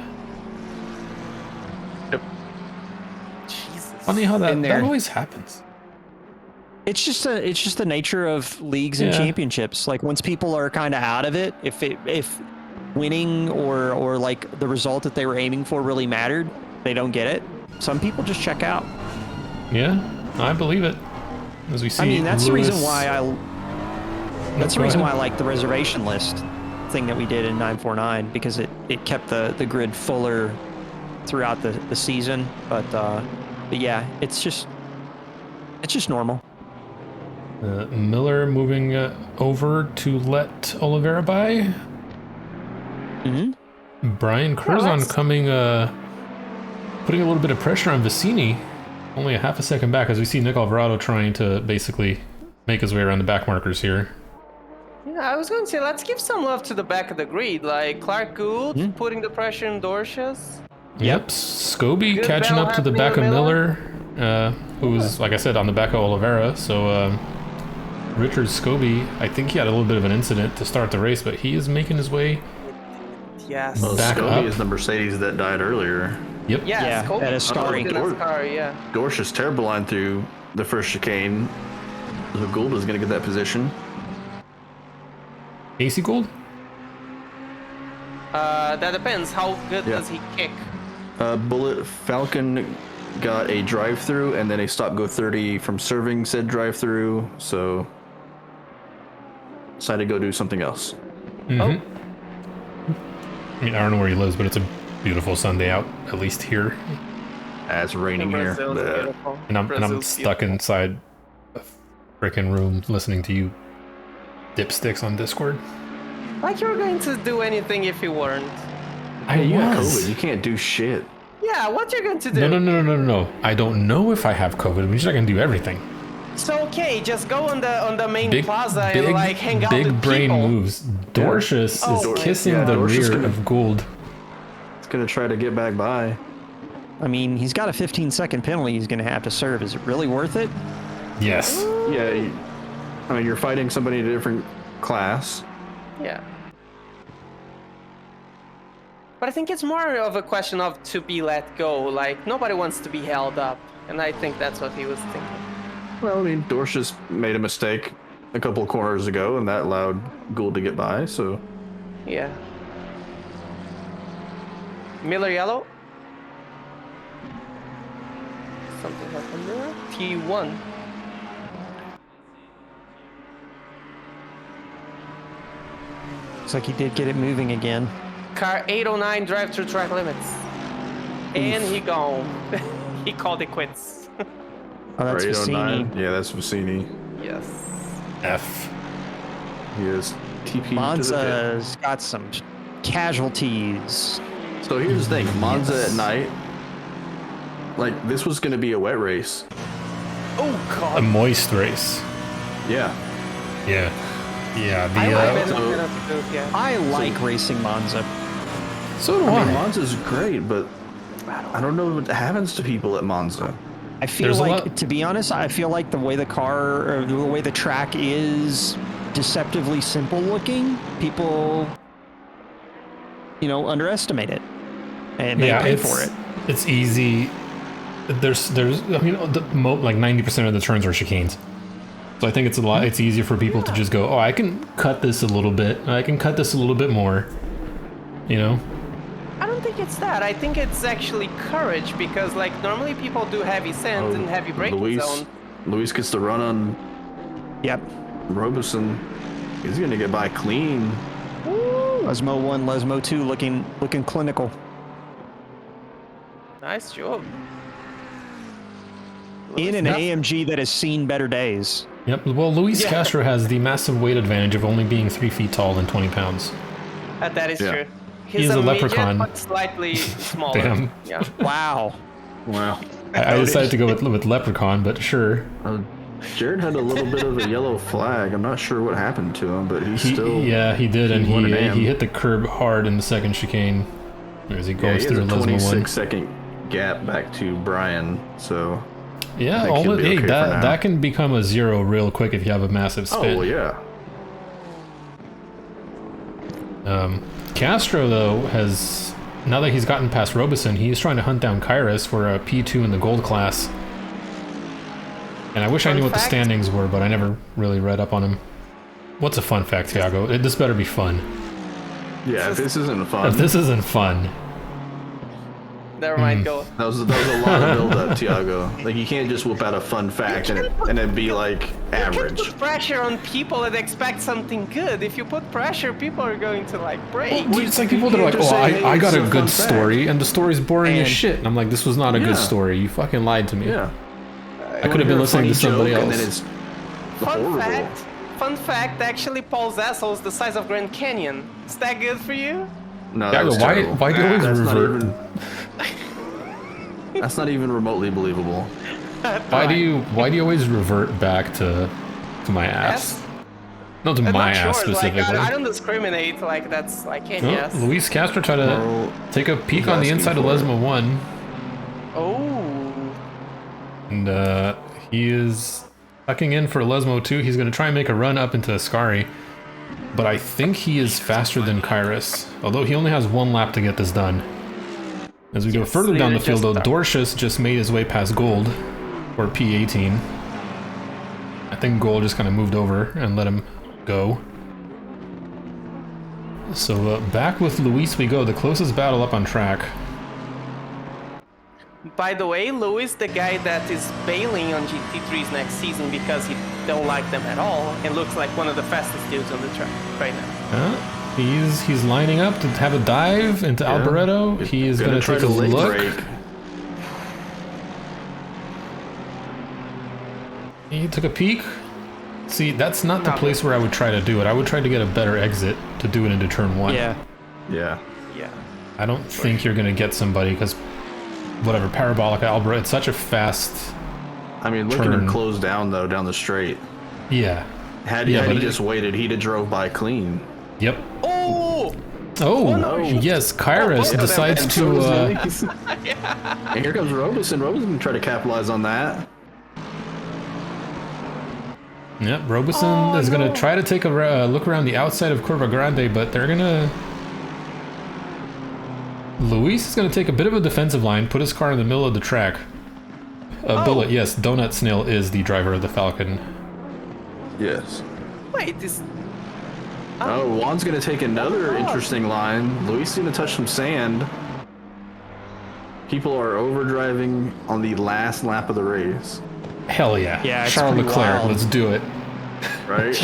Funny how in that there. always happens. It's just the nature of leagues and Yeah. championships. Like once people are kind of out of it, if winning or like the result that they were aiming for really mattered, they don't get it. Some people just check out. Yeah, I believe it. As we see, I mean, that's the reason why Go ahead. I like the reservation list thing that we did in 949 because it kept the grid fuller throughout the season. But yeah, it's just normal. Miller moving over to let Oliveira by. Mm-hmm. Brian Curzon that's- coming, putting a little bit of pressure on Vicini. Only a half a second back as we see Nick Alvarado trying to basically make his way around the back markers here. Yeah, I was going to say, let's give some love to the back of the grid. Like Clark Gould putting the pressure in Dorcia's. Yep, Scobie Good catching battle up to the back of happening Miller, with who's, like I said, on the back of Oliveira. So Richard Scobie, I think he had a little bit of an incident to start the race, but he is making his way. Yes. Well, Back Scobie up. is the Mercedes that died earlier. Yep. Yes, Yeah, Kobe. that is starring. Yeah. Dorcia's terrible line through the first chicane. So Gould is going to get that position. AC Gold? That depends. How good Yeah. does he kick? Bullet Falcon got a drive-through and then a stop-go 30 from serving said drive-through. So decided to go do something else. I mean, I don't know where he lives, but it's a beautiful Sunday out, at least here. It's raining here. Brazil's Bleh. beautiful. And I'm Brazil's stuck beautiful. inside a freaking room listening to you dipsticks on Discord. Like you were going to do anything if you weren't. I You got was. COVID. You can't do shit. Yeah, what you're going to do? No. I don't know if I have COVID. I'm just not gonna do everything. So okay, just go on the main Big, plaza big, and like hang out big with brain people. moves. Dorcius Oh, is kissing yeah, the Dorcius rear gonna- of Gould. It's going to try to get back by. I mean, he's got a 15-second penalty he's going to have to serve. Is it really worth it? Yes. Yeah, I mean, you're fighting somebody in a different class. Yeah. But I think it's more of a question of to be let go. Like nobody wants to be held up, and I think that's what he was thinking. Well, I mean, Dorcius made a mistake a couple of corners ago, and that allowed Gould to get by, so... Yeah. Miller yellow. Something happened there. T1. Looks like he did get it moving again. Car 809 drive through track limits. And he gone. He called it quits. Oh, that's Or 809. Vicini. Yeah, that's Vicini. Yes. F. He is TP to the pit. Monza's got some casualties. So here's the thing, Monza at night, like, this was going to be a wet race. Oh A god. moist race. Yeah. Yeah. Yeah. I like The, it. Yeah. I like racing Monza. so do I mean, I. Monza's great, but I don't know what happens to people at Monza. I feel There's a like, lot- to be honest, I feel like the way the car, or the way the track is deceptively simple looking, people, underestimate it, and they pay for it. It's easy. There's, I mean, like 90% of the turns are chicanes. So I think it's a lot. It's easier for people to just go, oh, I can cut this a little bit. I can cut this a little bit more. I don't think it's that. I think it's actually courage because like normally people do heavy sand and heavy braking zone. Luis gets the run on Yep. Robeson. He's going to get by clean. Lesmo 1, Lesmo 2 looking clinical. Nice job. In an AMG that has seen better days. Yep. Well, Luis Castro has the massive weight advantage of only being 3 feet tall and 20 pounds. That is Yeah. true. He's a midget, leprechaun. but slightly smaller. Damn. Yeah. Wow. Wow. I decided to go with Leprechaun, but sure. Jared had a little bit of a yellow flag. I'm not sure what happened to him, but he's He did, and won an AM. he hit the curb hard in the second chicane as he Yeah, goes he has through a Lesmo 26 1. second gap back to Brian, so... Yeah, I think he'll be okay for now. that can become a 0 real quick if you have a massive spin. Oh, yeah. Castro, though, has, now that he's gotten past Robeson, he's trying to hunt down Kyrus for a P2 in the gold class. And I wish I knew what the fact- standings were, but I never really read up on him. What's a fun fact, Tiago? This better be fun. Yeah, if this isn't fun, If this isn't fun, Never mind, go. that was a lot of build-up, Tiago. Like, you can't just whip out a fun fact and it be like You average. can't put pressure on people and expect something good. If you put pressure, people are going to like break. it's like people that are like, just "Oh, say, hey, I got it's a a good fun fact." story, and the story's boring as And- shit." And I'm like, "This was not a Yeah. good story. You fucking lied to me. Yeah. I could have been listening to somebody And else." then it's Fun horrible. Fun fact, actually Paul's asshole is the size of Grand Canyon. Is that good for you? No, that Tiago, was why terrible. do you always That's not revert? even. That's not even remotely believable. Why do you always revert back to my ass? Yes. Not to I'm my not ass sure. Like, specifically. I don't discriminate. Like that's I can't Oh, guess. Luis Castro tried to Well, take a peek he's on the asking inside of for it. Lesmo 1, Oh. and he is tucking in for Lesmo 2. He's going to try and make a run up into Ascari, but I think he is faster than Kyrus, although he only has 1 lap to get this done. As we go further down the neither field, though, just- Dorcius just made his way past Gold, or P18. I think Gold just kind of moved over and let him go. So back with Luis we go, the closest battle up on track. By the way, Louis, the guy that is bailing on GT3s next season because he don't like them at all, and looks like one of the fastest dudes on the track right now. He's lining up to have a dive into Alboreto. He is going to try take a leg look. break. He took a peek. See, that's not the place where I would try to do it. I would try to get a better exit to do it into turn 1. Yeah. Yeah. Yeah. I don't think you're going to get somebody because, whatever, Parabolic Alboreto, it's such a fast... I mean, look at Turn. him close down though down the straight. Yeah. Had Yeah, he but it- just waited, he'd have drove by clean. Yep. Oh! Oh, no. yes, Kyrus both of them. decides And so to... does Luis. And here comes Robeson. Robeson can try to capitalize on that. Yep, Robeson is going to try to take a look around the outside of Curva Grande, but they're going to... Luis is going to take a bit of a defensive line, put his car in the middle of the track. Billet, yes, Donut Snail is the driver of the Falcon. Yes. Wait, this. Oh, Juan's gonna take another interesting line. Luis is gonna touch some sand. People are overdriving on the last lap of the race, Hell yeah. Yeah, it's Charles pretty Leclerc, wild. let's do it. right?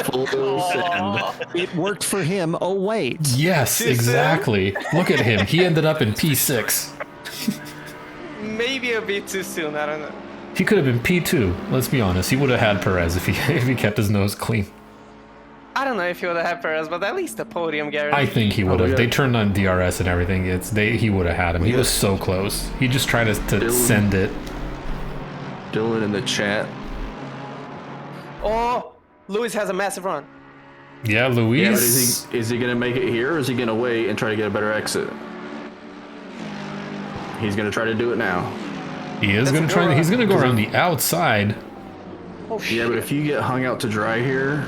Full send. It worked for him. Oh, wait. Yes, exactly. Look at him. He ended up in P6. Maybe a bit too soon. I don't know. He could have been P2, let's be honest. He would have had Perez if he kept his nose clean. I don't know if he would have had Perez, but at least a podium guarantee. I think he would have. yeah. They turned on DRS and everything. He would have had him. He was so close. He just tried to Dylan. send it. Dylan in the chat. Oh, Lewis has a massive run. Yeah, Yeah, but Luis. is he gonna make it here, or is he gonna wait and try to get a better exit? He's gonna try to do it now. He is going to try. He's going to go around the outside. Oh shit. Yeah, but if you get hung out to dry here,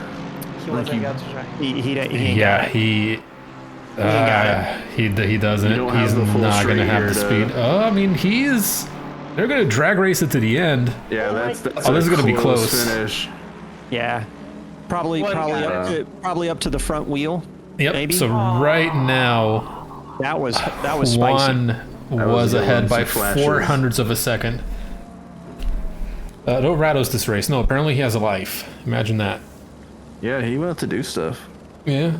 he wasn't got to try. He ain't Yeah, got it. he doesn't. You don't have He's the full not going to straight have the here to- speed. I mean, they're going to drag race it to the end. yeah, that's Oh, this is a gonna be close. finish. Yeah. Probably One guy. probably up to the front wheel. Yep. Maybe. So right now, That was spicy. Juan was a good ahead one, by some flashes. 0.04 of a second. No Rados this race. No, apparently he has a life. Imagine that. Yeah, he went to do stuff. Yeah.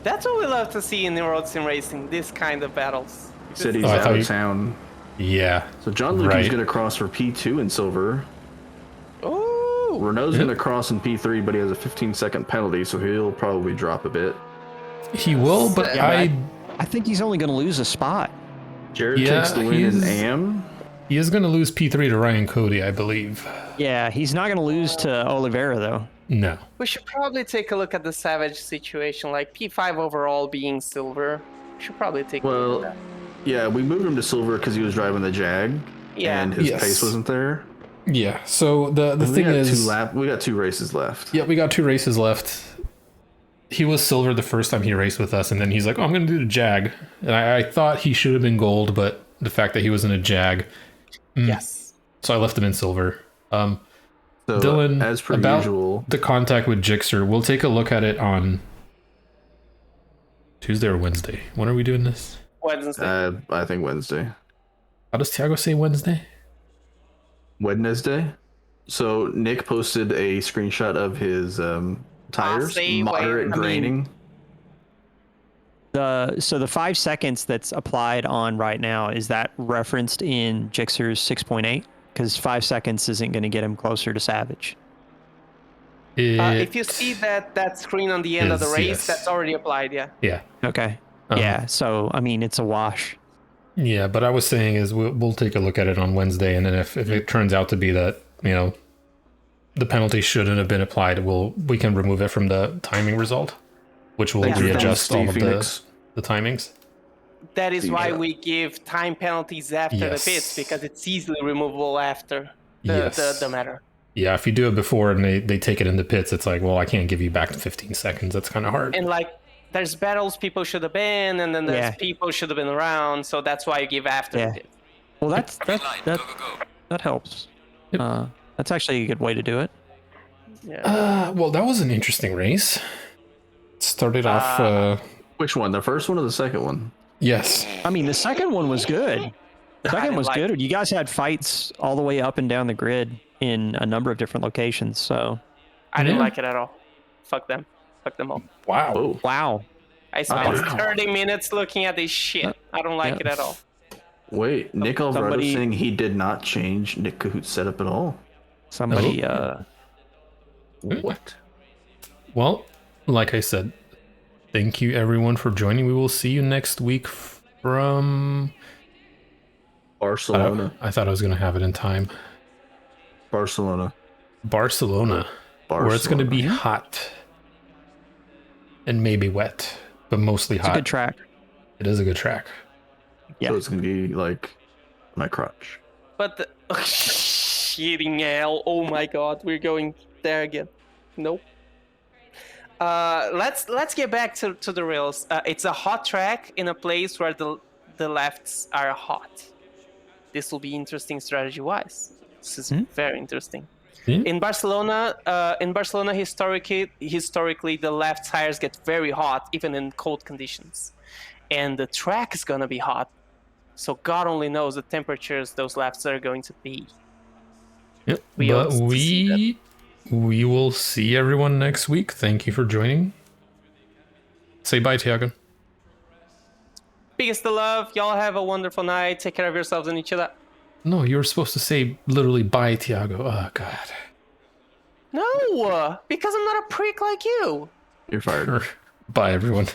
That's what we love to see in the road sim racing. This kind of battles. Said he's Oh, I out thought of you- town. Yeah. So John Luke's Right. gonna cross for P2 in silver. Oh, Renault's Yep. gonna cross in P3, but he has a 15-second penalty, so he'll probably drop a bit. He will, but Yeah, I think he's only going to lose a spot. Jared Yeah, takes the win in he's- AM. he is going to lose P3 to Ryan Cody, I believe. Yeah, he's not going to lose to Oliveira though. No. we should probably take a look at the Savage situation, like P5 overall being silver. We should probably take a look Well, at that. yeah, we moved him to silver because he was driving the Jag, Yeah. and his Yes. pace wasn't there. Yeah. So the We thing got is, we got 2 races left. yeah, we got 2 races left. He was silver the first time he raced with us, and then he's like, "Oh, I'm going to do the Jag," and I thought he should have been gold, but the fact that he was in a Jag, Yes. so I left him in silver. Um, So, Dylan, as per about usual, the contact with Jixer, we'll take a look at it on Tuesday or Wednesday. When are we doing this? Wednesday. I think Wednesday. How does Tiago say Wednesday? Wednesday. So Nick posted a screenshot of his tires, say moderate when- graining. So the 5 seconds that's applied on right now, is that referenced in Jixer's 6.8? Because 5 seconds isn't going to get him closer to Savage. If you see that screen on the end of the is, race, yes. that's already applied. Yeah. Yeah. Okay. Um, Yeah. So I mean, it's a wash. Yeah, but I was saying is we'll take a look at it on Wednesday, and then if it turns out to be that, you know, the penalty shouldn't have been applied, we can remove it from the timing result, which will Thanks for readjust all Steve of Phoenix. the timings. That is why Yeah. we give time penalties after Yes. the pits, because it's easily removable after Yes. the matter. Yeah, if you do it before and they take it in the pits, it's like, well, I can't give you back 15 seconds. That's kind of hard. And like, there's battles people should have been, and then there's Yeah. people should have been around. So that's why you give after Yeah. the pit. Well, that helps. Yep. That's actually a good way to do it. Yeah. Well, that was an interesting race. Started off. Which one? The first one or the second one? Yes. I mean, the second one was good. The I second didn't was like good. You guys had fights all the way up and down the grid in a number of different locations. So, I didn't Yeah. like it at all. Fuck them. Fuck them all. Wow. Oh, wow. I spent Wow. 30 minutes looking at this shit. I don't like Yeah. it at all. wait. Nick Alvarado Somebody- saying he did not change Nick Cahoot's setup at all. Somebody, What? Well, like I said, thank you everyone for joining. We will see you next week from. Barcelona. I thought I was going to have it in time. Barcelona. Barcelona, where it's going to be hot and maybe wet, but mostly it's a hot. good track. It is a good track. Yeah. So it's gonna be like my crotch. But the shitting hell! Oh my god, we're going there again. Nope. Let's get back to the rails. It's a hot track in a place where the lefts are hot. This will be interesting strategy-wise. This is very interesting. Hmm? In Barcelona, historically, the left tires get very hot even in cold conditions, and the track is gonna be hot. So God only knows the temperatures those lefts are going to be. Yep. We But hope to see we will see everyone next week. Thank you for joining. Say bye, Tiago. Biggest of love. Y'all have a wonderful night. Take care of yourselves and each other. No, you were supposed to say literally bye, Tiago. Oh God. No, because I'm not a prick like you. You're fired. Bye, everyone.